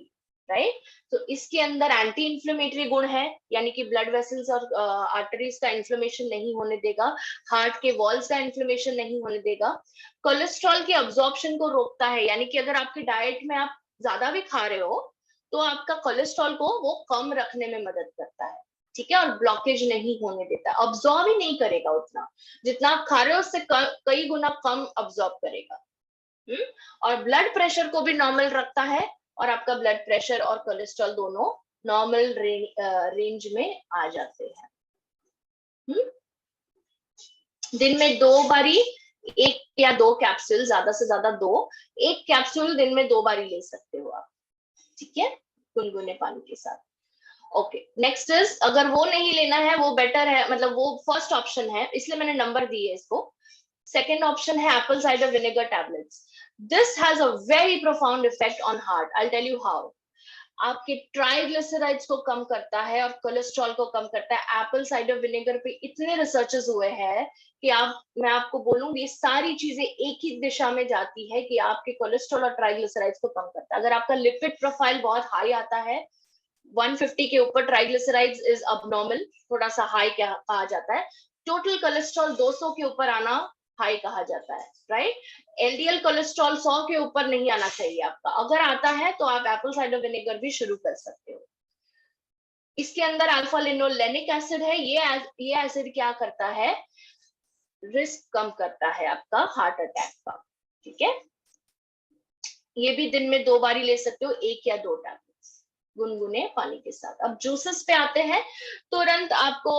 राइट। तो इसके अंदर एंटी इंफ्लेमेटरी गुण है, यानी कि ब्लड वेसल्स और आर्टरीज का इंफ्लेमेशन नहीं होने देगा, हार्ट के वॉल्स का इंफ्लेमेशन नहीं होने देगा, कोलेस्ट्रॉल के अब्जॉर्प्शन को रोकता है, यानी कि अगर आपकी डाइट में आप ज्यादा भी खा रहे हो तो आपका कोलेस्ट्रॉल को वो कम रखने में मदद करता है, ठीक है। और ब्लॉकेज नहीं होने देता, अब्जॉर्ब ही नहीं करेगा उतना, जितना आप खा रहे हो उससे कई गुना कम अब्जॉर्ब करेगा। और ब्लड प्रेशर को भी नॉर्मल रखता है, और आपका ब्लड प्रेशर और कोलेस्ट्रॉल दोनों नॉर्मल रेंज में आ जाते हैं। दिन में 2 बारी 1 या 2 कैप्सूल, ज्यादा से ज्यादा 2, 1 कैप्सूल दिन में 2 बारी ले सकते हो आप, ठीक है, गुनगुने पानी के साथ। ओके, नेक्स्ट इज, अगर वो नहीं लेना है, वो बेटर है, मतलब वो फर्स्ट ऑप्शन है, इसलिए मैंने नंबर दी है इसको। सेकेंड ऑप्शन है apple cider vinegar tablets. This has a very profound effect on heart, I tell you how. आपके ट्राइग्लिसराइड्स को कम करता है और कोलेस्ट्रॉल को कम करता है। एप्पल साइडर विनेगर पे इतने रिसर्चेस हुए हैं कि मैं आपको बोलूंगी सारी चीजें एक ही दिशा में जाती है कि आपके कोलेस्ट्रॉल और ट्राइग्लिसराइड्स को कम करता है। अगर आपका लिपिड प्रोफाइल बहुत हाई आता है, 150 के ऊपर ट्राइग्लिसराइड्स इज अबनॉर्मल, थोड़ा सा हाई कहा जाता है, टोटल कोलेस्ट्रॉल 200 के ऊपर आना हाई कहा जाता है, राइट। एलडीएल कोलेस्ट्रॉल 100 के ऊपर नहीं आना चाहिए आपका, अगर आता है तो आप एप्पल साइडर विनेगर भी शुरू कर सकते हो। इसके अंदर अल्फा लिनोलेनिक एसिड है, ये एसिड क्या करता है, रिस्क कम करता है आपका हार्ट अटैक का, ठीक है। ये भी दिन में 2 बारी ले सकते हो, 1 या 2 टैबलेट्स गुनगुने पानी के साथ। अब जूसेस पे आते हैं, तुरंत आपको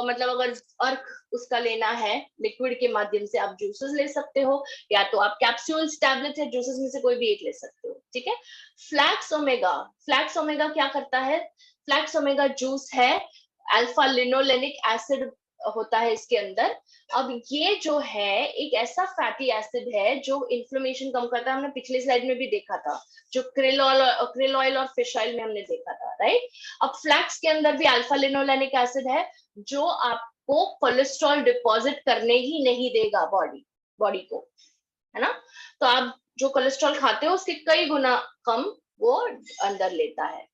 मतलब अगर अर्क उसका लेना है लिक्विड के माध्यम से, आप जूसेस ले सकते हो, या तो आप कैप्सूल्स, टैबलेट्स या जूसेस में से कोई भी एक ले सकते हो, ठीक है। फ्लैक्स ओमेगा क्या करता है? फ्लैक्स ओमेगा जूस है, अल्फा लिनोलेनिक एसिड होता है इसके अंदर। अब ये जो है एक ऐसा फैटी एसिड है जो इन्फ्लेमेशन कम करता है, हमने पिछली स्लाइड में भी देखा था, जो krill ऑयल और फिश ऑयल में हमने देखा था, राइट। अब फ्लैक्स के अंदर भी अल्फा लिनोलेनिक एसिड है जो आपको कोलेस्ट्रॉल डिपॉजिट करने ही नहीं देगा बॉडी को, है ना। तो आप जो कोलेस्ट्रॉल खाते हो उसके कई गुना कम वो अंदर लेता है।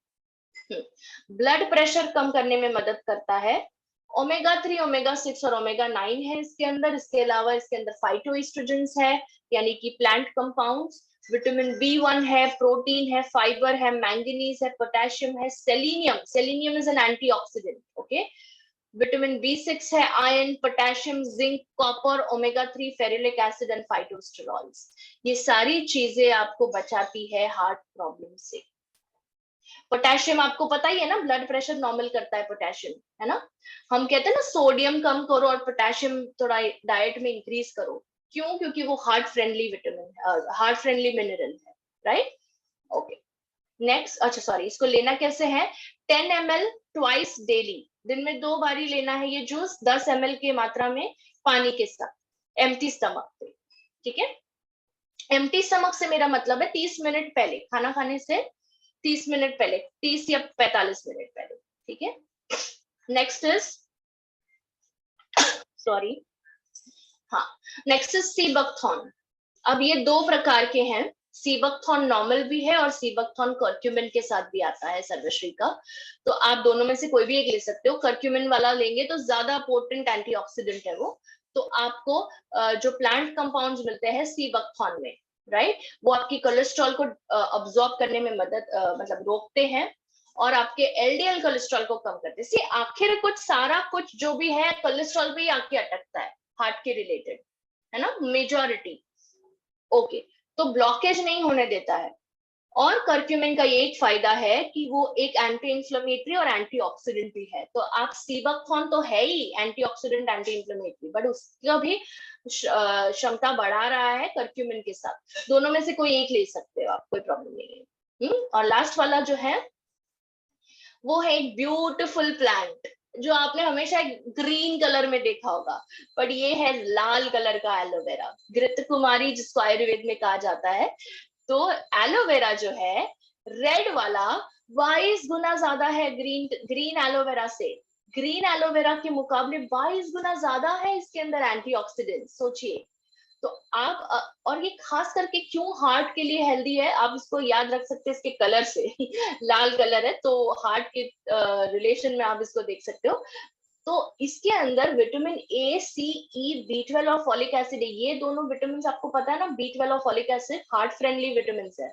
ब्लड प्रेशर कम करने में मदद करता है। ओमेगा 3, ओमेगा 6 और ओमेगा 9 है इसके अंदर। इसके अलावा इसके अंदर फाइटोएस्ट्रोजेंस है, यानी कि प्लांट कंपाउंड्स। विटामिन B1 है, प्रोटीन है, फाइबर है, मैंगनीज है, पोटेशियम है, selenium is an antioxidant, okay. Vitamin B6 है, iron, potassium, zinc, copper, omega 3, ferulic acid and phytosterols. ये सारी चीजें आपको बचाती है हार्ट प्रॉब्लम से। पोटेशियम आपको पता ही है ना, ब्लड प्रेशर नॉर्मल करता है पोटेशियम, है ना। हम कहते हैं ना सोडियम कम करो और पोटेशियम थोड़ा डाइट में इंक्रीज करो। क्यों? क्योंकि वो heart friendly heart friendly mineral है, राइट। ओके, नेक्स्ट, अच्छा सॉरी, इसको लेना कैसे है? 10 ml ट्वाइस डेली, दिन में 2 बारी लेना है ये जूस, 10 ml की मात्रा में पानी के साथ, एम्प्टी स्टमक पे, ठीक है। एम्प्टी स्टमक से मेरा मतलब है 30 मिनट पहले, खाना खाने से 30 मिनट पहले, 30 या 45 मिनट पहले, ठीक है। नेक्स्ट इज, सॉरी, हाँ, नेक्स्ट इज सीबकथॉर्न। अब ये 2 प्रकार के हैं, सीबकथॉर्न नॉर्मल भी है और सीबकथॉर्न कर्क्यूमिन के साथ भी आता है, सर्वश्री का। तो आप दोनों में से कोई भी एक ले सकते हो। कर्क्यूमिन वाला लेंगे तो ज्यादा पोटेंट एंटीऑक्सीडेंट है वो। तो आपको जो प्लांट कंपाउंड्स मिलते हैं सीबकथॉर्न में, राइट, वो आपकी कोलेस्ट्रॉल को अब्सॉर्ब करने में मदद मतलब रोकते हैं और आपके एलडीएल कोलेस्ट्रॉल को कम करते हैं। सी आखिर कुछ सारा कुछ जो भी है कोलेस्ट्रॉल पे ही आके अटकता है, हार्ट के रिलेटेड, है ना, मेजॉरिटी। ओके, तो ब्लॉकेज नहीं होने देता है। और कर्क्यूमिन का ये एक फायदा है कि वो एक एंटी इंफ्लेमेटरी और एंटीऑक्सीडेंट भी है। तो आप सीबकथॉर्न तो है ही एंटीऑक्सीडेंट एंटी इंफ्लेमेटरी, बट उसका भी क्षमता बढ़ा रहा है कर्क्यूमिन के साथ। दोनों में से कोई एक ले सकते हो आप, कोई प्रॉब्लम नहीं है। और लास्ट वाला जो है वो है एक ब्यूटीफुल प्लांट जो आपने हमेशा ग्रीन कलर में देखा होगा, बट ये है लाल कलर का एलोवेरा, घृत कुमारी जिसको आयुर्वेद में कहा जाता है। तो एलोवेरा जो है रेड वाला 22 गुना ज्यादा है ग्रीन एलोवेरा से। ग्रीन एलोवेरा के मुकाबले 22 गुना ज्यादा है इसके अंदर एंटीऑक्सीडेंट, सोचिए। तो आप और ये खास करके क्यों हार्ट के लिए हेल्दी है, आप इसको याद रख सकते हैं इसके कलर से लाल कलर है तो हार्ट के रिलेशन में आप इसको देख सकते हो। तो इसके अंदर vitamin A, C, E, B12 और फॉलिक एसिड है। ये दोनों विटामिन आपको पता है ना, B12 और folic acid heart friendly vitamin है,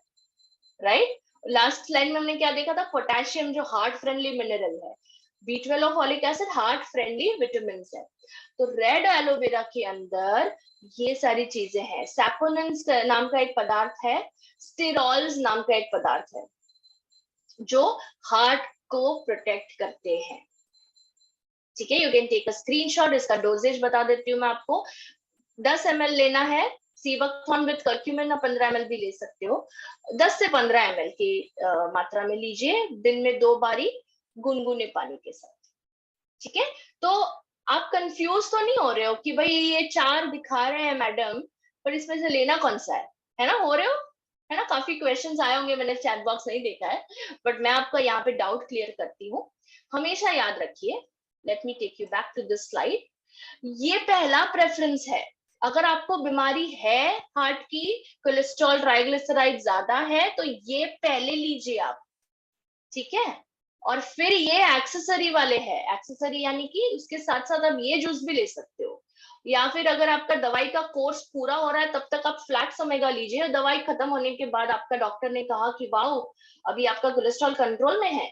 राइट। लास्ट लाइन में हमने क्या देखा था? पोटेशियम जो हार्ट फ्रेंडली मिनरल है, B12 और folic acid heart friendly vitamin है। तो रेड एलोवेरा के अंदर ये सारी चीजें हैं। सैपोनिन्स नाम का एक पदार्थ है, स्टेरॉल्स नाम का एक पदार्थ है जो हार्ट को प्रोटेक्ट करते हैं, ठीक है। You can take a screenshot, इसका डोजेज बता देती हूँ मैं आपको। 10 ml लेना है सीबकथॉर्न विद कर्क्यूमिन, 15 ml भी ले सकते हो। 10 से 15 ml की मात्रा में लीजिए, दिन में 2 बारी गुनगुने पानी के साथ, ठीक है। तो आप कंफ्यूज तो नहीं हो रहे हो कि भाई ये 4 दिखा रहे हैं मैडम, पर इसमें से लेना कौन सा है ना, हो रहे हो, है ना। काफी क्वेश्चंस आए होंगे, मैंने चैट बॉक्स नहीं देखा है, बट मैं आपका यहाँ पे डाउट क्लियर करती हूँ। हमेशा याद रखिए, let me take you back to this slide, ये पहला प्रेफरेंस है। अगर आपको बीमारी है हार्ट की, कोलेस्ट्रॉल ट्राइग्लिसराइड ज्यादा है, तो ये पहले लीजिए आप, ठीक है। और फिर ये एक्सेसरी वाले हैं, एक्सेसरी यानी कि उसके साथ साथ आप ये जूस भी ले सकते हो। या फिर अगर आपका दवाई का कोर्स पूरा हो रहा है तब तक आप फ्लैक्स ओमेगा लीजिए, और दवाई खत्म होने के बाद आपका डॉक्टर ने कहा कि वाओ अभी आपका कोलेस्ट्रॉल कंट्रोल में है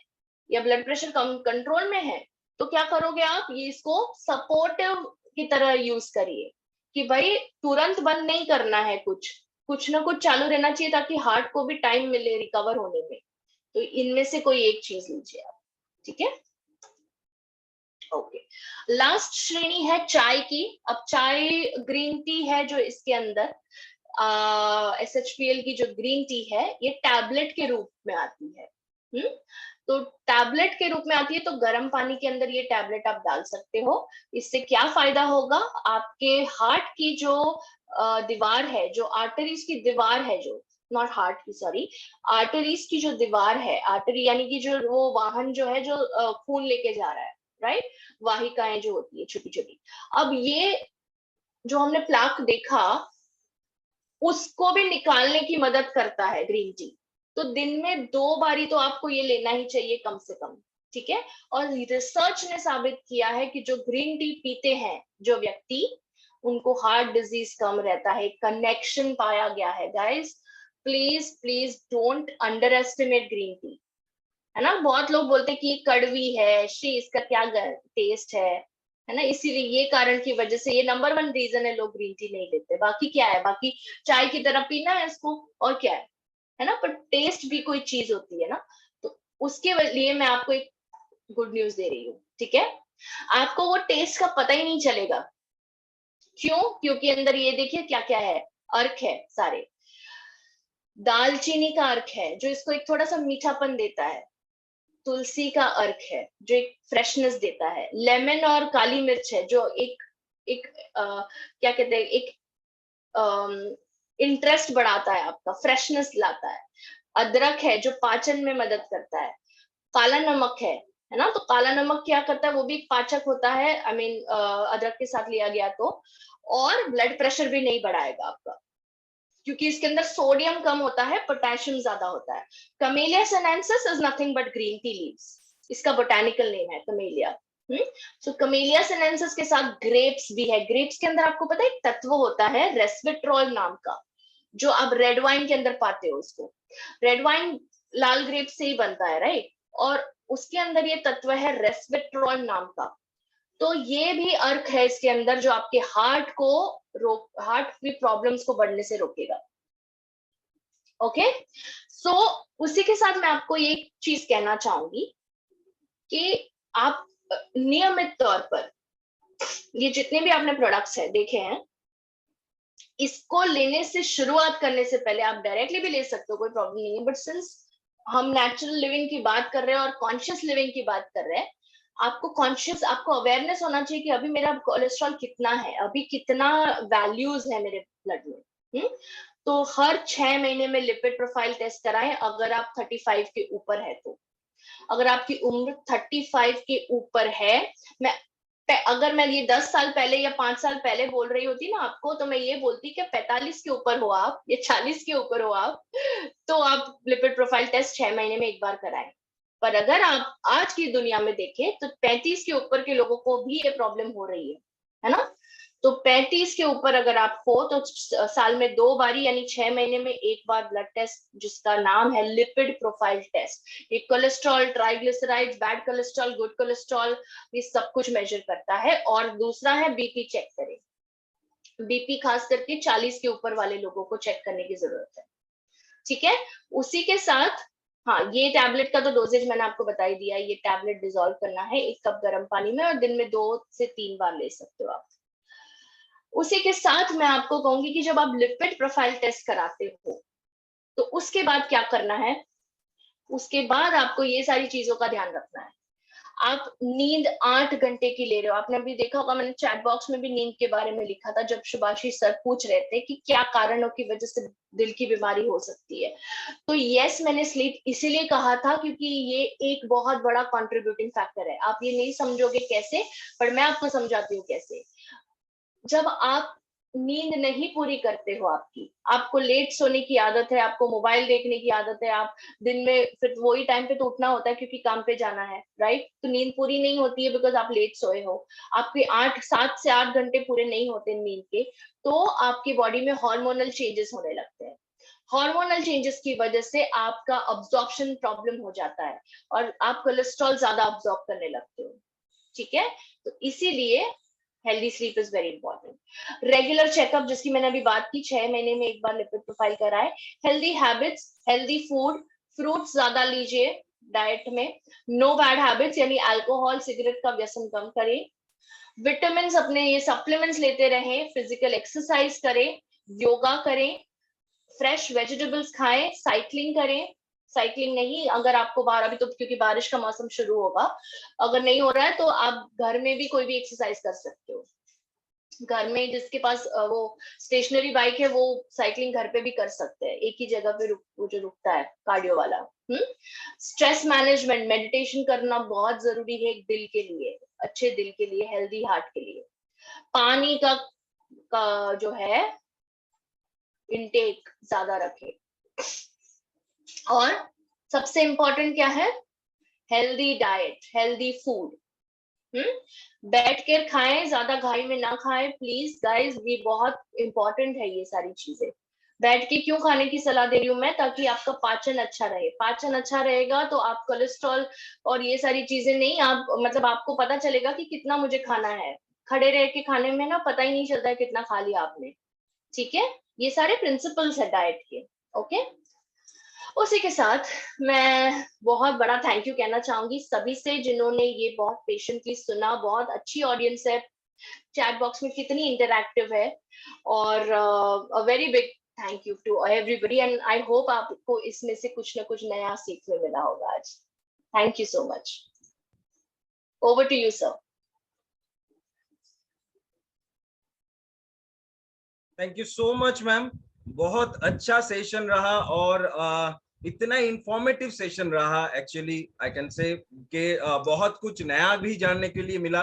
या ब्लड प्रेशर कम कंट्रोल में है, तो क्या करोगे आप? ये इसको सपोर्टिव की तरह यूज करिए कि भाई तुरंत बंद नहीं करना है, कुछ ना कुछ चालू रहना चाहिए ताकि हार्ट को भी टाइम मिले रिकवर होने में। तो इनमें से कोई एक चीज लीजिए आप, ठीक है। ओके, लास्ट श्रेणी है चाय की। अब चाय ग्रीन टी है जो इसके अंदर, SHPL की जो ग्रीन टी है ये टैबलेट के रूप में आती है। तो टैबलेट के रूप में आती है, तो गर्म पानी के अंदर ये टैबलेट आप डाल सकते हो। इससे क्या फायदा होगा, आपके हार्ट की जो दीवार है, जो आर्टरीज की दीवार है, जो नॉट हार्ट की, सॉरी, आर्टरीज की जो दीवार है, आर्टरी यानी कि जो वो वाहन जो है, जो खून लेके जा रहा है, राइट, वाहिकाएं जो होती है छोटी छोटी, अब ये जो हमने प्लाक देखा उसको भी निकालने की मदद करता है ग्रीन टी। तो दिन में 2 बारी तो आपको ये लेना ही चाहिए कम से कम, ठीक है। और रिसर्च ने साबित किया है कि जो ग्रीन टी पीते हैं जो व्यक्ति, उनको हार्ट डिजीज कम रहता है। कनेक्शन पाया गया है guys. Please please don't under estimate green tea, है ना। बहुत लोग बोलते हैं कि ये कड़वी है, शी इसका क्या टेस्ट है ना। इसीलिए ये कारण की वजह से ये नंबर 1 रीजन है लोग ग्रीन टी नहीं लेते। बाकी क्या है, बाकी चाय की तरह पीना है इसको, और क्या है ना। पर टेस्ट भी कोई चीज होती है ना। तो उसके लिए मैं आपको एक गुड न्यूज दे रही हूँ, ठीक है। आपको वो टेस्ट का पता ही नहीं चलेगा। क्यों? क्योंकि अंदर ये देखिए क्या क्या है, अर्क है सारे। दालचीनी का अर्क है जो इसको एक थोड़ा सा मीठापन देता है। तुलसी का अर्क है जो एक फ्रेशनेस देता है। लेमन और काली मिर्च है जो एक एक क्या कहते हैं, एक इंटरेस्ट बढ़ाता है, आपका फ्रेशनेस लाता है। अदरक है जो पाचन में मदद करता है। काला नमक है ना। तो काला नमक क्या करता है, वो भी एक पाचक होता है, आई मीन अदरक के साथ लिया गया तो। और ब्लड प्रेशर भी नहीं बढ़ाएगा आपका, क्योंकि इसके अंदर सोडियम कम होता है, पोटेशियम ज्यादा होता है। Camellia sinensis is nothing but green tea leaves, इसका बोटानिकल नेम है कमेलिया। सो कमेलिया सिनेंसिस के साथ ग्रेप्स भी है। ग्रेप्स के अंदर आपको पता है एक तत्व होता है रेस्वेट्रॉल नाम का, जो आप रेड वाइन के अंदर पाते हो। उसको रेड वाइन लाल ग्रेप से ही बनता है, राइट। और उसके अंदर ये तत्व है रेस्वेट्रॉल नाम का। तो ये भी अर्क है इसके अंदर, जो आपके हार्ट को हार्ट की प्रॉब्लम्स को बढ़ने से रोकेगा। ओके, सो उसी के साथ मैं आपको ये चीज कहना चाहूंगी कि आप नियमित तौर पर ये जितने भी आपने प्रोडक्ट्स है देखे हैं, इसको लेने से, शुरुआत करने से पहले आप डायरेक्टली भी ले सकते हो, कोई प्रॉब्लम नहीं है। बट सिंस हम नेचुरल लिविंग की बात कर रहे हैं और कॉन्शियस लिविंग की बात कर रहे हैं, आपको कॉन्शियस, आपको अवेयरनेस होना चाहिए कि अभी मेरा कोलेस्ट्रॉल कितना है, अभी कितना वैल्यूज है मेरे ब्लड में। तो हर 6 महीने में लिपिड प्रोफाइल टेस्ट कराएं अगर आप 35 के ऊपर है तो। अगर आपकी उम्र 35 के ऊपर है, मैं अगर मैं ये 10 साल पहले या 5 साल पहले बोल रही होती ना आपको, तो मैं ये बोलती कि 45 के ऊपर हो आप या 40 के ऊपर हो आप, तो आप लिपिड प्रोफाइल टेस्ट 6 महीने में एक बार कराएं। पर अगर आप आज की दुनिया में देखें तो 35 के ऊपर के लोगों को भी ये प्रॉब्लम हो रही है ना। तो 35 के ऊपर अगर आप हो तो साल में 2 बारी यानी 6 महीने में एक बार ब्लड टेस्ट, जिसका नाम है लिपिड प्रोफाइल टेस्ट। ये cholesterol, triglycerides, bad cholesterol, good cholesterol, ये सब कुछ मेजर करता है। और दूसरा है बीपी चेक करें। बीपी खास करके 40 के ऊपर वाले लोगों को चेक करने की जरूरत है, ठीक है। उसी के साथ, हाँ, ये टैबलेट का तो डोजेज मैंने आपको बता ही दिया। ये टैबलेट डिसॉल्व करना है 1 कप गर्म पानी में, और दिन में 2 से 3 बार ले सकते हो आप। उसी के साथ मैं आपको कहूंगी कि जब आप लिपिड प्रोफाइल टेस्ट कराते हो तो उसके बाद क्या करना है। उसके बाद आपको ये सारी चीजों का ध्यान रखना है। आप नींद 8 घंटे की ले रहे हो। आपने अभी देखा होगा, मैंने चैट बॉक्स में भी नींद के बारे में लिखा था, जब शुभाशी सर पूछ रहे थे कि क्या कारणों की वजह से दिल की बीमारी हो सकती है। तो यस, मैंने स्लीप इसीलिए कहा था क्योंकि ये एक बहुत बड़ा कंट्रीब्यूटिंग फैक्टर है। आप ये नहीं समझोगे कैसे, पर मैं आपको समझाती हूँ कैसे। जब आप नींद नहीं पूरी करते हो, आपको लेट सोने की आदत है, आपको मोबाइल देखने की आदत है, आप दिन में फिर वही टाइम पे तो उठना होता है क्योंकि काम पे जाना है, राइट। तो नींद पूरी नहीं होती है बिकॉज आप लेट सोए हो। आपके 7 से 8 घंटे पूरे नहीं होते नींद के, तो आपकी बॉडी में हार्मोनल चेंजेस होने लगते हैं। हार्मोनल चेंजेस की वजह से आपका अब्जॉर्प्शन प्रॉब्लम हो जाता है और आप कोलेस्ट्रॉल ज्यादा अब्जॉर्ब करने लगते हो, ठीक है। तो इसीलिए healthy sleep is very important. Regular checkup, जिसकी मैंने अभी बात की, 6 महीने में एक बार लिपिड प्रोफाइल कराए। Healthy habits, healthy food, fruits ज्यादा लीजिए डाइट में। नो बैड हैबिट्स, यानी अल्कोहल, सिगरेट का व्यसन कम करें। विटामिन अपने ये सप्लीमेंट्स लेते रहें। फिजिकल एक्सरसाइज करें। योगा करें, फ्रेश वेजिटेबल्स खाएं, साइकिलिंग करें। साइकिलिंग नहीं, अगर आपको बाहर, अभी तो क्योंकि बारिश का मौसम शुरू होगा, अगर नहीं हो रहा है तो आप घर में भी कोई भी एक्सरसाइज कर सकते हो। घर में जिसके पास वो स्टेशनरी बाइक है वो साइकिलिंग घर पे भी कर सकते हैं, एक ही जगह पे वो जो रुकता है कार्डियो वाला। स्ट्रेस मैनेजमेंट, मेडिटेशन करना बहुत जरूरी है एक दिल के लिए, अच्छे दिल के लिए, हेल्दी हार्ट के लिए। पानी का जो है इनटेक ज्यादा रखे। और सबसे इंपॉर्टेंट क्या है, हेल्दी डाइट, हेल्दी फूड। बैठ कर खाएं, ज्यादा घाई में ना खाएं प्लीज गाइस, ये बहुत इंपॉर्टेंट है ये सारी चीजें। बैठ के क्यों खाने की सलाह दे रही हूँ मैं, ताकि आपका पाचन अच्छा रहे। पाचन अच्छा रहेगा तो आप कोलेस्ट्रॉल और ये सारी चीजें नहीं, आप मतलब आपको पता चलेगा कि कितना मुझे खाना है। खड़े रह के खाने में ना पता ही नहीं चलता है कितना खा लिया आपने। ठीक है, ये सारे प्रिंसिपल्स है डाइट के। ओके, उसी के साथ मैं बहुत बड़ा थैंक यू कहना चाहूंगी सभी से जिन्होंने ये बहुत पेशेंटली सुना। बहुत अच्छी ऑडियंस है, चैट बॉक्स में कितनी इंटरैक्टिव है। और a very big thank you to everybody, and I hope आपको इसमें से कुछ ना कुछ नया सीखने मिला होगा आज। Thank you so much. Over to you sir.
Thank you so much ma'am, बहुत अच्छा सेशन रहा और इतना इंफॉर्मेटिव सेशन रहा। एक्चुअली आई कैन से कि बहुत कुछ नया भी जानने के लिए मिला।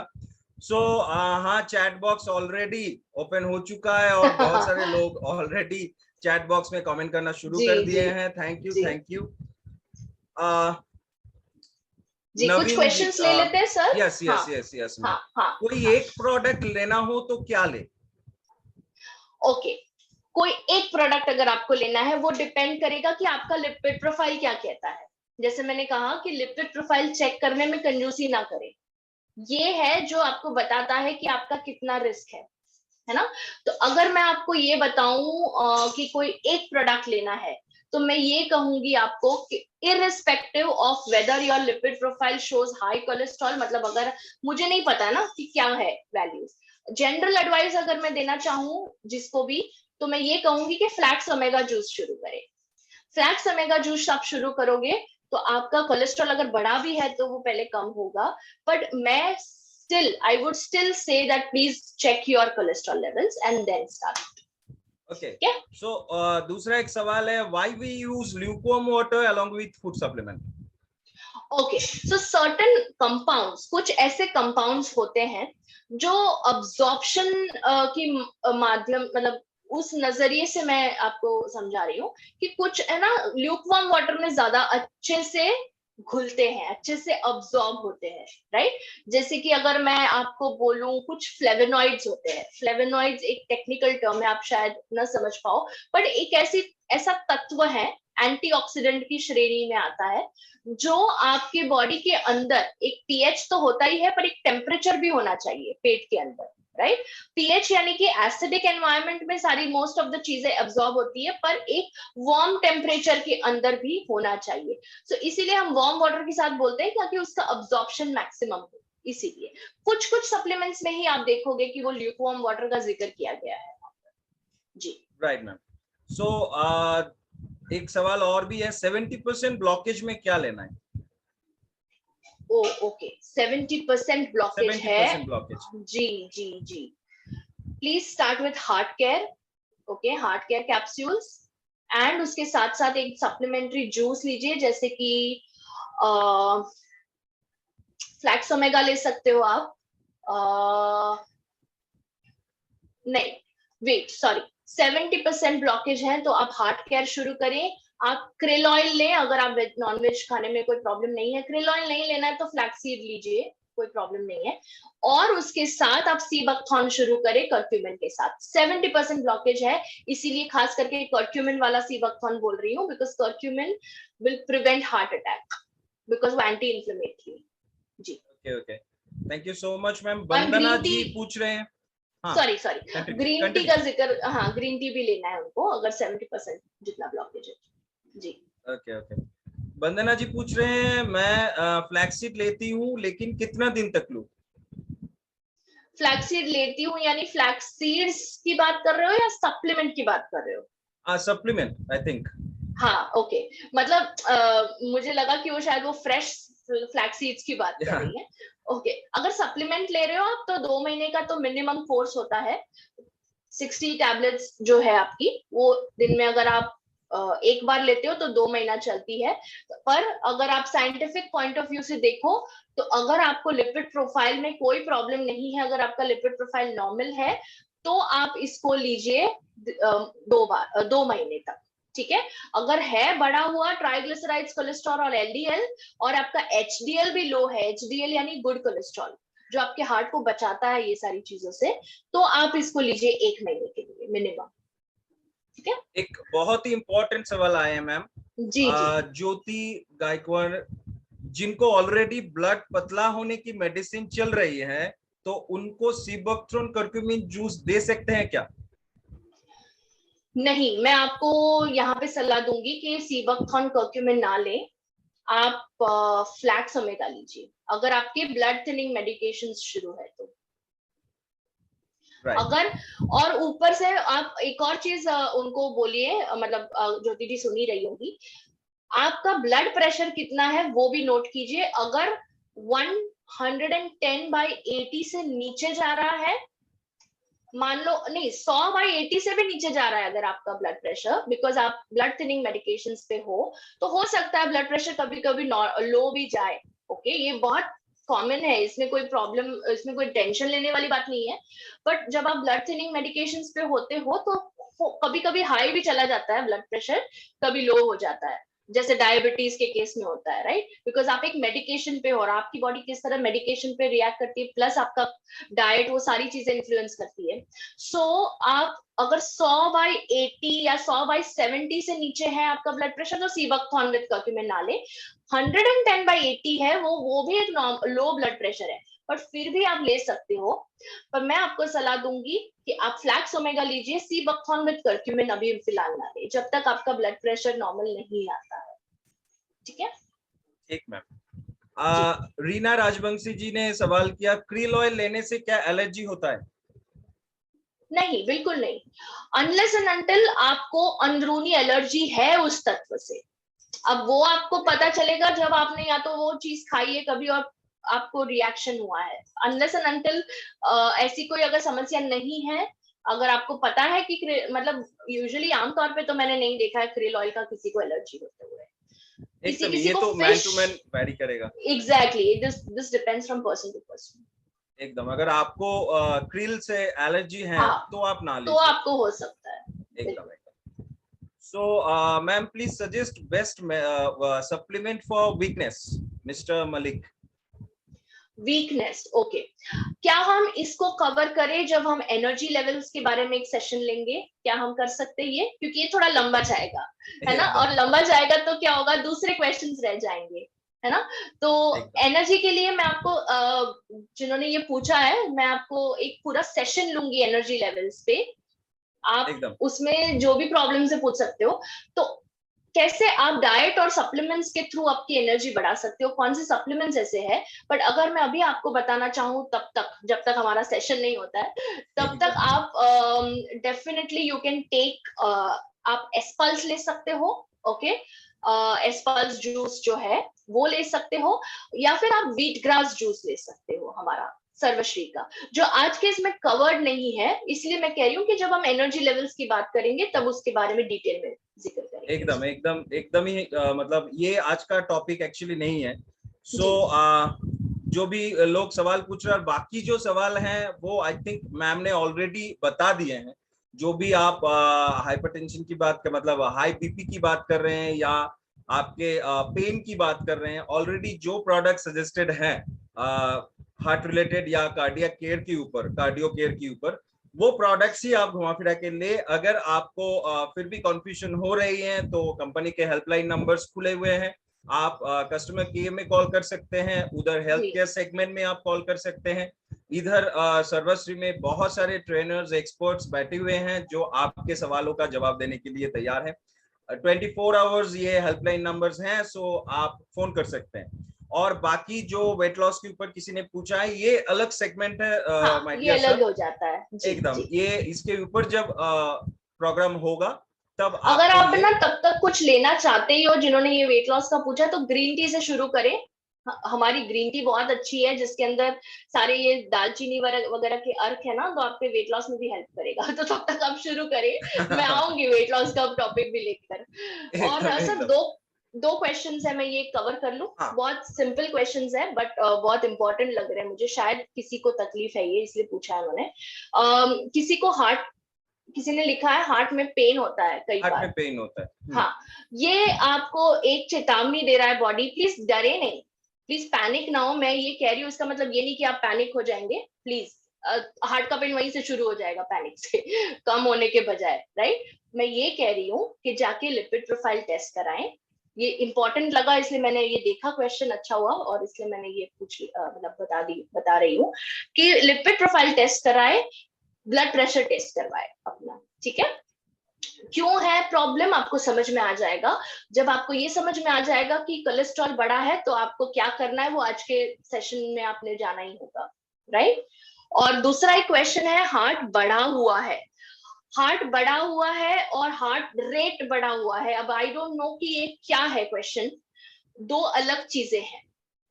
सो हाँ, चैट बॉक्स ऑलरेडी ओपन हो चुका है और बहुत सारे लोग ऑलरेडी चैट बॉक्स में कमेंट करना शुरू कर दिए हैं। Thank you, thank you.
जी, कुछ
नवीन जी,
क्वेश्चंस ले लेते हैं sir.
Yes yes yes yes ma'am.
हाँ,
कोई एक प्रोडक्ट लेना हो तो क्या ले?
ओके, कोई एक प्रोडक्ट अगर आपको लेना है, वो डिपेंड करेगा कि आपका लिपिड प्रोफाइल क्या कहता है। जैसे मैंने कहा कि लिपिड प्रोफाइल चेक करने में कंजूसी ना करें। ये है जो आपको बताता है कि आपका कितना रिस्क है ना। तो अगर मैं आपको ये बताऊं कि कोई एक प्रोडक्ट लेना है, तो मैं ये कहूंगी आपको कि irrespective of whether your lipid profile shows high cholesterol, मतलब अगर मुझे नहीं पता है ना कि क्या है वैल्यूज, जनरल एडवाइस अगर मैं देना चाहूँ जिसको भी, तो मैं ये कहूंगी कि फ्लैक्स ओमेगा जूस शुरू करें। फ्लैक्स ओमेगा जूस आप शुरू करोगे तो आपका कोलेस्ट्रॉल अगर बढ़ा भी है तो वो पहले कम होगा। बट मैं I would still say that please check your cholesterol levels and then start.
Okay.
Yeah.
So दूसरा एक सवाल है, why we use lukewarm water along with food supplement?
Okay, so certain compounds, कुछ ऐसे compounds होते हैं जो absorption की माध्यम, मतलब उस नजरिए से मैं आपको समझा रही हूँ कि कुछ है ना ल्यूकवार्म वाटर में ज्यादा अच्छे से घुलते हैं, अच्छे से अब्सॉर्ब होते हैं, राइट। जैसे कि अगर मैं आपको बोलूं, कुछ फ्लेवोनॉइड्स होते हैं। फ्लेवोनॉइड्स एक टेक्निकल टर्म है, आप शायद न समझ पाओ, बट एक ऐसा तत्व है, एंटीऑक्सीडेंट की श्रेणी में आता है, जो आपके बॉडी के अंदर, एक पीएच तो होता ही है पर एक टेम्परेचर भी होना चाहिए पेट के अंदर, राइट। पीएच यानी कि एसिडिक एनवायरनमेंट में सारी मोस्ट ऑफ द चीजें एब्जॉर्ब होती है, पर एक वार्म टेम्परेचर के अंदर भी होना चाहिए। सो इसीलिए हम वार्म वाटर के साथ बोलते हैं, ताकि उसका अब्जॉर्प्शन मैक्सिमम हो। इसीलिए कुछ कुछ सप्लीमेंट्स में ही आप देखोगे कि वो ल्यूकवार्म वाटर का जिक्र किया गया है जी।
Right ma'am. सो एक सवाल और भी है, 70% ब्लॉकेज में क्या लेना है?
ओ ओके, 70% ब्लॉकेज
70%
है
ब्लॉकेज।
जी जी जी। Please start with heart care. Okay, heart care capsules, and उसके साथ साथ एक सप्लीमेंट्री जूस लीजिए, जैसे कि फ्लैक्स ओमेगा ले सकते हो आप। नहीं, वेट, सॉरी, 70% ब्लॉकेज है तो आप हार्ट केयर शुरू करें। आप क्रिल ऑयल लें, अगर आप नॉन वेज खाने में कोई प्रॉब्लम नहीं है। क्रिल ऑयल नहीं लेना है तो फ्लैक्सीड लीजिए, कोई प्रॉब्लम नहीं है। और उसके साथ आप सीबकथॉर्न शुरू करें कर्क्यूमिन के साथ। 70% ब्लॉकेज है, इसीलिए खास करके कर्क्यूमिन वाला सीबकथॉर्न बोल रही हूँ, because curcumin will prevent heart attack, because वो एंटी इंफ्लेमेटरी जी।
Okay okay, thank you so much ma'am. Vandana ji पूछ रहे हैं,
सॉरी ग्रीन टी का जिक्र, हाँ ग्रीन टी भी लेना है उनको अगर 70% जितना ब्लॉकेज है जी।
Okay okay. वंदना जी पूछ रहे हैं, मैं फ्लैक्सीड लेती हूँ लेकिन कितना दिन तक लूं?
फ्लैक्सीड लेती हूँ, यानी फ्लैक्सीड्स की बात कर रहे हो या सप्लीमेंट की बात कर रहे हो?
Supplement I think.
हाँ, ओके। मतलब मुझे लगा कि वो शायद वो फ्रेश फ्लैक्स सीड्स की बात कर रही है। ओके, अगर सप्लीमेंट ले रहे हो आप तो 2 महीने का तो मिनिमम कोर्स होता है। 60 टैबलेट्स जो है आपकी, वो दिन में अगर आप एक बार लेते हो तो 2 महीना चलती है। पर अगर आप साइंटिफिक पॉइंट ऑफ व्यू से देखो, तो अगर आपको लिपिड प्रोफाइल में कोई प्रॉब्लम नहीं है, अगर आपका लिपिड प्रोफाइल नॉर्मल है, तो आप इसको लीजिए 2 महीने तक, ठीक है। अगर है बढ़ा हुआ ट्राइग्लिसराइड्स, कोलेस्ट्रॉल और एलडीएल, और आपका एचडीएल भी लो है, एचडीएल यानी गुड कोलेस्ट्रॉल, जो आपके हार्ट को बचाता है ये सारी चीजों से, तो आप इसको लीजिए 1 महीने के लिए मिनिमम, ठीक है।
एक बहुत ही इंपॉर्टेंट सवाल आया है मैम।
जी जी।
ज्योति गायकवाड़, जिनको ऑलरेडी ब्लड पतला होने की मेडिसिन चल रही है, तो उनको सिबोक्ट्रोन कर्क्यूमिन जूस दे सकते हैं क्या?
नहीं, मैं आपको यहाँ पे सलाह दूंगी कि सीबकथॉन कर्क्यूमिन ना लें, आप फ्लैक्स ओमेगा लीजिए अगर आपके ब्लड थिनिंग मेडिकेशन शुरू है तो।
Right.
अगर और ऊपर से आप एक और चीज उनको बोलिए, मतलब ज्योति जी सुनी रही होगी, आपका ब्लड प्रेशर कितना है वो भी नोट कीजिए। अगर 110/80 से नीचे जा रहा है, मान लो नहीं 100/80 से भी नीचे जा रहा है अगर आपका ब्लड प्रेशर, बिकॉज आप ब्लड थिनिंग मेडिकेशंस पे हो, तो हो सकता है ब्लड प्रेशर कभी कभी लो भी जाए। ओके, ये बहुत कॉमन है, इसमें कोई प्रॉब्लम, इसमें कोई टेंशन लेने वाली बात नहीं है। बट जब आप ब्लड थिनिंग मेडिकेशंस पे होते हो तो कभी कभी हाई भी चला जाता है ब्लड प्रेशर, कभी लो हो जाता है, जैसे डायबिटीज के केस में होता है, राइट। बिकॉज आप एक मेडिकेशन पे हो और आपकी बॉडी किस तरह मेडिकेशन पे रिएक्ट करती है, प्लस आपका डाइट, वो सारी चीजें इन्फ्लुएंस करती है। सो आप अगर 100/80 या 100/70 से नीचे है आपका ब्लड प्रेशर, तो सीबकथॉन विद कर्क्यूमिन ना ले। 110/80 है वो भी एक लो ब्लड प्रेशर है, बट फिर भी आप ले सकते हो। पर मैं आपको सलाह दूंगी कि आप फ्लैक्स ओमेगा लीजिए, सीबकथॉन विद कर्क्यूमिन अभी फिलहाल ना ले, जब तक आपका ब्लड प्रेशर नॉर्मल नहीं आता है, ठीक है।
ठीक मैम। रीना राजवंशी जी ने सवाल किया, क्रील ऑयल लेने से क्या एलर्जी होता है?
नहीं, बिल्कुल नहीं, अनलेस एंड अनटिल आपको अंदरूनी एलर्जी है उस तत्व से। अब वो आपको पता चलेगा जब आपने या तो वो चीज खाई है कभी और आपको रिएक्शन हुआ है। अनलेस एंड अनटिल ऐसी कोई अगर समस्या नहीं है, अगर आपको पता है कि मतलब यूजुअली आमतौर पे तो मैंने नहीं देखा है क्रिल ऑयल का किसी को एलर्जी होते हुए। किसी
ये
को
तो मैन टू मैन वैरी करेगा।
Exactly, this depends from person to person.
एकदम, अगर आपको क्रिल से एलर्जी है,
हाँ,
तो आप ना
तो
लीजिए।
आपको हो सकता है।
एकदम एकदम। So ma'am please suggest best supplement for weakness, mister Malik.
Weakness, okay. क्या हम इसको कवर करें जब हम एनर्जी लेवल्स के बारे में एक सेशन लेंगे? क्या हम कर सकते हैं ये, क्योंकि ये थोड़ा लंबा जाएगा, है ना, और लंबा जाएगा तो क्या होगा, दूसरे क्वेश्चंस रह जाएंगे, है ना। तो एनर्जी के लिए मैं आपको जिन्होंने ये पूछा है, मैं आपको एक पूरा सेशन लूंगी एनर्जी लेवल्स पे, आप उसमें जो भी प्रॉब्लम से पूछ सकते हो। तो कैसे आप डाइट और सप्लीमेंट्स के थ्रू आपकी एनर्जी बढ़ा सकते हो, कौन से सप्लीमेंट्स ऐसे हैं। बट अगर मैं अभी आपको बताना चाहूँ, तब तक जब तक हमारा सेशन नहीं होता है, तब तक आप डेफिनेटली यू कैन टेक, आप एस्पल्स ले सकते हो, ओके। एस्पल्स जूस जो है वो ले सकते हो, या फिर आप व्हीट ग्रास जूस ले सकते हो हमारा सर्वश्री का, जो आज के इसमें कवर्ड नहीं है। इसलिए मैं कह रही हूँ कि जब हम एनर्जी लेवल्स की बात करेंगे तब उसके बारे में डिटेल में जिक्र करेंगे।
एकदम एकदम एकदम ही मतलब ये आज का टॉपिक एक्चुअली नहीं है। सो जो भी लोग सवाल पूछ रहे हैं, बाकी जो सवाल हैं वो आई थिंक मैम ने ऑलरेडी बता दिए हैं। जो भी आप हाइपरटेंशन की बात कर, मतलब हाई बीपी की बात कर रहे हैं, या आपके पेन की बात कर रहे हैं, ऑलरेडी जो प्रोडक्ट सजेस्टेड हैं हार्ट रिलेटेड या कार्डियो केयर के ऊपर, वो प्रोडक्ट्स ही आप घुमा फिरा के ले। अगर आपको फिर भी कंफ्यूजन हो रही है, तो कंपनी के हेल्पलाइन नंबर्स खुले हुए हैं, आप कस्टमर केयर में कॉल कर सकते हैं, उधर हेल्थ केयर सेगमेंट में आप कॉल कर सकते हैं, इधर सर्वश्री में बहुत सारे ट्रेनर्स, एक्सपर्ट्स बैठे हुए हैं जो आपके सवालों का जवाब देने के लिए तैयार है। 24 आवर्स ये हेल्पलाइन नंबर्स हैं, सो आप फोन कर सकते हैं। और बाकी जो वेट लॉस के ऊपर किसी ने पूछा है ये अलग सेगमेंट है माय
ये
डियर
अलग
सर।
हो जाता है जी,
एकदम
जी।
ये इसके ऊपर जब प्रोग्राम होगा तब
अगर
आपको
आप
ये
ना तब तक कुछ लेना चाहते ही हो, जिन्होंने ये वेट लॉस का पूछा, तो ग्रीन टी से शुरू करें। हमारी ग्रीन टी बहुत अच्छी है, जिसके अंदर सारे ये दालचीनी वगैरह के अर्क है ना, तो आपके वेट लॉस में भी हेल्प करेगा। तो तब तक आप शुरू करें, मैं आऊंगी वेट लॉस का टॉपिक भी लेकर। और
एकदम
सर,
एकदम।
दो क्वेश्चंस है, मैं ये कवर कर लूं।
हाँ
बहुत सिंपल क्वेश्चंस है, बट बहुत इंपॉर्टेंट लग रहे हैं मुझे, शायद किसी को तकलीफ है ये, इसलिए पूछा है उन्होंने। किसी ने लिखा है हार्ट में पेन होता है कई
हार्ट
बार।
में पेन होता है।
हाँ, ये आपको एक चेतावनी दे रहा है बॉडी, प्लीज डरे नहीं, प्लीज पैनिक ना हो। मैं ये कह रही हूँ, इसका मतलब ये नहीं कि आप पैनिक हो जाएंगे, प्लीज। हार्ट का पेन वहीं से शुरू हो जाएगा, पैनिक से कम होने के बजाय, राइट। मैं ये कह रही हूँ कि जाके लिपिड प्रोफाइल टेस्ट कराएं। ये इंपॉर्टेंट लगा, इसलिए मैंने ये देखा, क्वेश्चन अच्छा हुआ, और इसलिए मैंने ये मतलब बता रही हूँ कि लिपिड प्रोफाइल टेस्ट कराए, ब्लड प्रेशर टेस्ट करवाए अपना, ठीक है। क्यों है प्रॉब्लम, आपको समझ में आ जाएगा। जब आपको ये समझ में आ जाएगा कि कोलेस्ट्रॉल बढ़ा है, तो आपको क्या करना है वो आज के सेशन में आपने जाना ही होगा, राइट। और दूसरा एक क्वेश्चन है, हार्ट बढ़ा हुआ है, हार्ट बढ़ा हुआ है और हार्ट रेट बढ़ा हुआ है। अब आई डोंट नो कि ये क्या है क्वेश्चन, दो अलग चीजें हैं।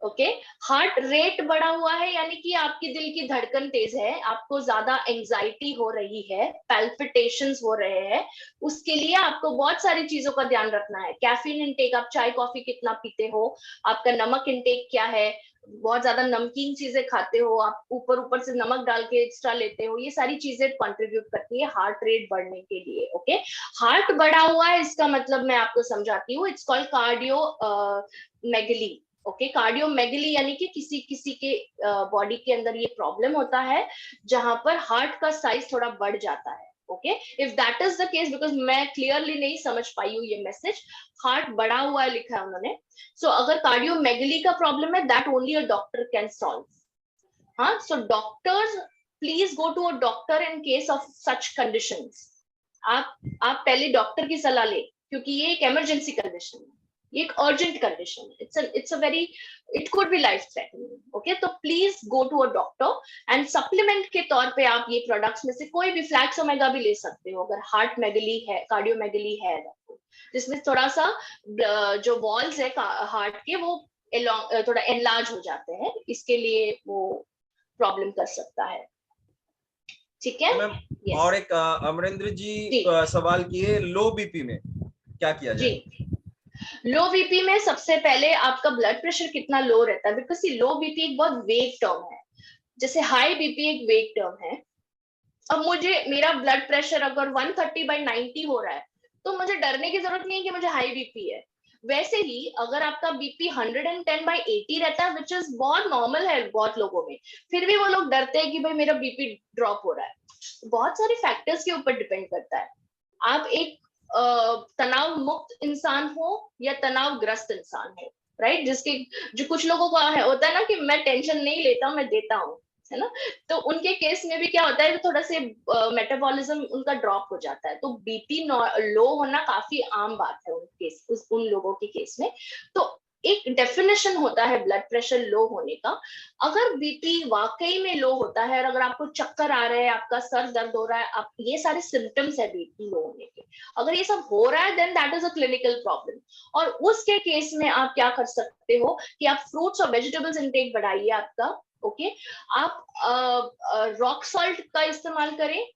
ओके, हार्ट रेट बढ़ा हुआ है यानी कि आपकी दिल की धड़कन तेज है, आपको ज्यादा एंजाइटी हो रही है, पैल्पिटेशंस हो रहे हैं। उसके लिए आपको बहुत सारी चीजों का ध्यान रखना है। कैफीन इंटेक, आप चाय कॉफी कितना पीते हो, आपका नमक इंटेक क्या है, बहुत ज्यादा नमकीन चीजें खाते हो आप, ऊपर ऊपर से नमक डाल के एक्स्ट्रा लेते हो, ये सारी चीजें कंट्रीब्यूट करती है हार्ट रेट बढ़ने के लिए। ओके, हार्ट बढ़ा हुआ है, इसका मतलब मैं आपको समझाती हूँ, it's called cardio मेगली। Okay, cardiomegaly यानी कि किसी किसी के बॉडी के अंदर ये प्रॉब्लम होता है, जहां पर हार्ट का साइज थोड़ा बढ़ जाता है। Okay, if that is the case, because मैं क्लियरली नहीं समझ पाई हूँ ये मैसेज, हार्ट बढ़ा हुआ है लिखा है उन्होंने। सो अगर कार्डियोमेगली का प्रॉब्लम है, that only a doctor can solve. हाँ, so doctors, please go to a doctor in case of such conditions. आप पहले डॉक्टर की सलाह ले, क्योंकि ये एक इमरजेंसी कंडीशन है, ये एक अर्जेंट कंडीशन है, it's a very, it could be life threatening. Okay, तो please go to a doctor. And supplement के तौर पे आप ये प्रोडक्ट्स में से कोई भी फ्लैक्स ओमेगा भी ले सकते हो, अगर हार्ट मेगली है, कार्डियोमेगली है, जिसमें थोड़ा सा जो वॉल्स है हार्ट के, वो थोड़ा एनलार्ज हो जाते हैं, इसके लिए वो प्रॉब्लम कर सकता है, ठीक है।
मैम
यस
और एक अमरेंद्र जी
जी
सवाल किए, लो बीपी में क्या किया
जी।
जाए?
लो बीपी में सबसे पहले आपका ब्लड प्रेशर कितना लो रहता है, बिकॉज ये लो बीपी एक बहुत वेग टर्म है, जैसे हाई बीपी एक वेग टर्म है। अब मेरा ब्लड प्रेशर अगर 130/90 हो रहा है, तो मुझे डरने की जरूरत नहीं है कि मुझे हाई बीपी है। वैसे ही अगर आपका बीपी 110/80 रहता है, विच इज बहुत नॉर्मल है बहुत लोगों में, फिर भी वो लोग डरते हैं कि भाई मेरा बीपी ड्रॉप हो रहा है। बहुत सारे फैक्टर्स के ऊपर डिपेंड करता है। आप एक तनाव मुक्त इंसान हो या तनाव ग्रस्त इंसान हो, राइट। जो कुछ लोगों को होता है ना कि मैं टेंशन नहीं लेता हूं, मैं देता हूँ, है ना। तो उनके केस में भी क्या होता है कि थोड़ा से मेटाबॉलिज्म उनका ड्रॉप हो जाता है, तो बीपी लो होना काफी आम बात है उन लोगों के केस में। तो एक डेफिनेशन होता है ब्लड प्रेशर लो होने का। अगर बीपी वाकई में लो होता है, और अगर आपको चक्कर आ रहे हैं, आपका सर दर्द हो रहा है, आप ये सारे सिम्टम्स है बीपी लो होने के, अगर ये सब हो रहा है, then that is a clinical problem. और उसके केस में आप क्या कर सकते हो कि आप फ्रूट्स और वेजिटेबल्स इंटेक बढ़ाइए आपका। ओके, आप रॉक सॉल्ट का इस्तेमाल करें,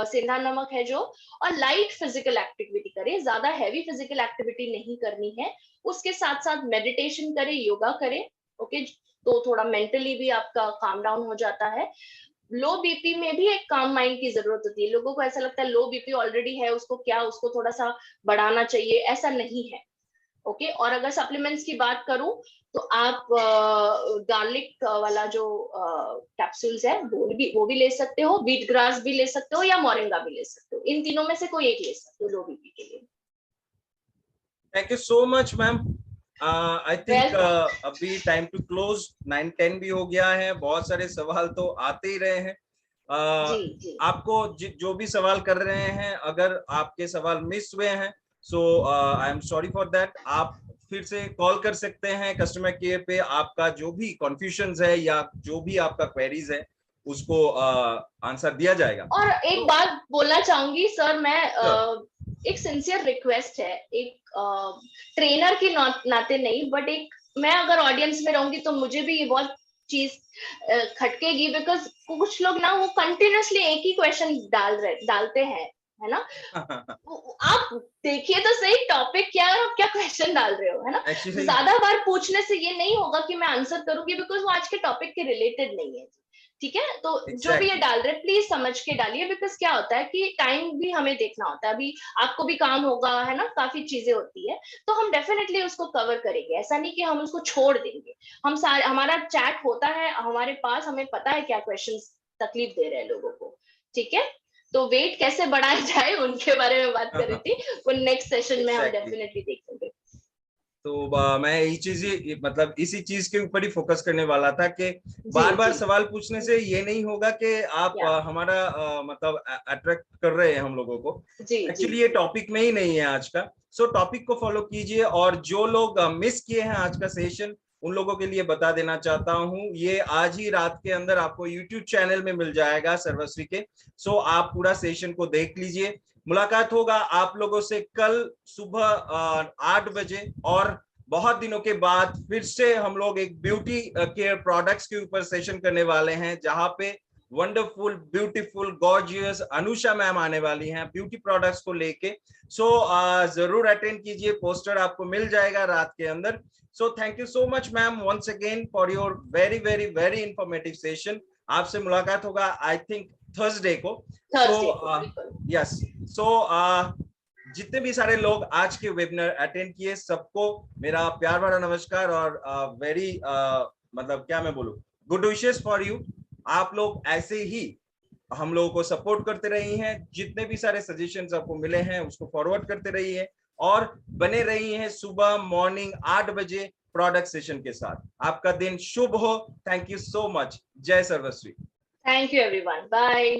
सेंधा नमक है जो, और लाइट फिजिकल एक्टिविटी करें, ज्यादा हैवी फिजिकल एक्टिविटी नहीं करनी है। उसके साथ साथ मेडिटेशन करें, योगा करें। ओके, तो थोड़ा मेंटली भी आपका काम डाउन हो जाता है। लो बीपी में भी एक काम माइंड की जरूरत होती है। लोगों को ऐसा लगता है लो बीपी ऑलरेडी है, उसको थोड़ा सा बढ़ाना चाहिए, ऐसा नहीं है। ओके, और अगर सप्लीमेंट्स की बात करूं, तो आप गार्लिक वाला जो कैप्सूल्स है वो भी ले सकते हो, बीट ग्रास भी ले सकते हो, या मोरिंगा भी ले सकते हो। इन तीनों में से कोई एक ले सकते हो लो बीपी के लिए।
Thank you so much ma'am. I think
welcome.
अभी टाइम टू क्लोज, 9:10 भी हो गया है, बहुत सारे सवाल तो आते ही रहे हैं।
जी जी
आपको जो भी सवाल कर रहे हैं, अगर आपके सवाल मिस हुए हैं, so I am sorry for that. आप फिर से कॉल कर सकते हैं कस्टमर केयर पे, आपका जो भी कंफ्यूजन्स है या जो भी आपका क्वेरीज है उसको आंसर दिया जाएगा।
और एक बात बोलना चाहूंगी सर, मैं
Sure.
एक सिंसियर रिक्वेस्ट है, एक ट्रेनर के नाते नहीं, बट एक मैं अगर ऑडियंस में रहूंगी तो मुझे भी ये बहुत चीज खटकेगी, बिकॉज कुछ लोग ना वो कंटिन्यूअसली एक ही क्वेश्चन डालते हैं, है ना। आप देखिए तो सही टॉपिक क्या है और क्या क्वेश्चन डाल रहे हो, है ना।
एक्चुअली
ज्यादा बार पूछने से ये नहीं होगा कि मैं आंसर करूंगी, बिकॉज वो आज के टॉपिक के रिलेटेड नहीं है। ठीक है, तो जो भी ये
एग्जैक्टली
डाल रहे प्लीज समझ के डालिए, बिकॉज क्या होता है कि टाइम भी हमें देखना होता है, अभी आपको भी काम होगा, है ना, काफी चीजें होती है, तो हम डेफिनेटली उसको कवर करेंगे, ऐसा नहीं कि हम उसको छोड़ देंगे। हम सारे हमारा चैट होता है हमारे पास, हमें पता है क्या क्वेश्चंस तकलीफ दे रहे हैं लोगों को। ठीक है, तो वेट कैसे बढ़ाया जाए उनके बारे में बात कर रही थी, वो नेक्स्ट सेशन में हम
एग्जैक्टली।
डेफिनेटली देखेंगे।
तो मैं यही चीज मतलब इसी चीज के ऊपर ही फोकस करने वाला था कि
जी
बार बार
जी।
सवाल पूछने से ये नहीं होगा कि आप
या
हमारा मतलब अट्रैक्ट कर रहे हैं हम लोगों को।
जी जी
एक्चुअली ये टॉपिक में ही नहीं है आज का। सो टॉपिक को फॉलो कीजिए, और जो लोग मिस किए हैं आज का सेशन उन लोगों के लिए बता देना चाहता हूं, ये आज ही रात के अंदर आपको यूट्यूब चैनल में मिल जाएगा सर्वश्री के। सो आप पूरा सेशन को देख लीजिए। मुलाकात होगा आप लोगों से कल सुबह 8 बजे, और बहुत दिनों के बाद फिर से हम लोग एक ब्यूटी केयर प्रोडक्ट्स के ऊपर सेशन करने वाले हैं, जहां पे wonderful beautiful gorgeous Anusha ma'am आने वाली हैं ब्यूटी प्रोडक्ट्स को लेके। सो जरूर अटेंड कीजिए, पोस्टर आपको मिल जाएगा रात के अंदर। So thank you so much ma'am once again for your very very very informative session. आपसे मुलाकात होगा आई थिंक थर्सडे को। सो
थर्सडे को बिल्कुल।
यस। सो जितने भी सारे लोग आज के वेबिनार अटेंड किए सबको मेरा प्यार भरा नमस्कार, और वेरी मतलब क्या मैं बोलूं, गुड विशेस फॉर यू। आप लोग ऐसे ही हम लोगों को सपोर्ट करते रही हैं, जितने भी सारे सजेशंस आपको मिले हैं उसको फॉरवर्ड करते रहिए, और बने रही हैं सुबह मॉर्निंग 8 बजे प्रोडक्ट सेशन के साथ। आपका दिन शुभ हो। Thank you so much. जय सर्वश्री।
Thank you everyone, bye.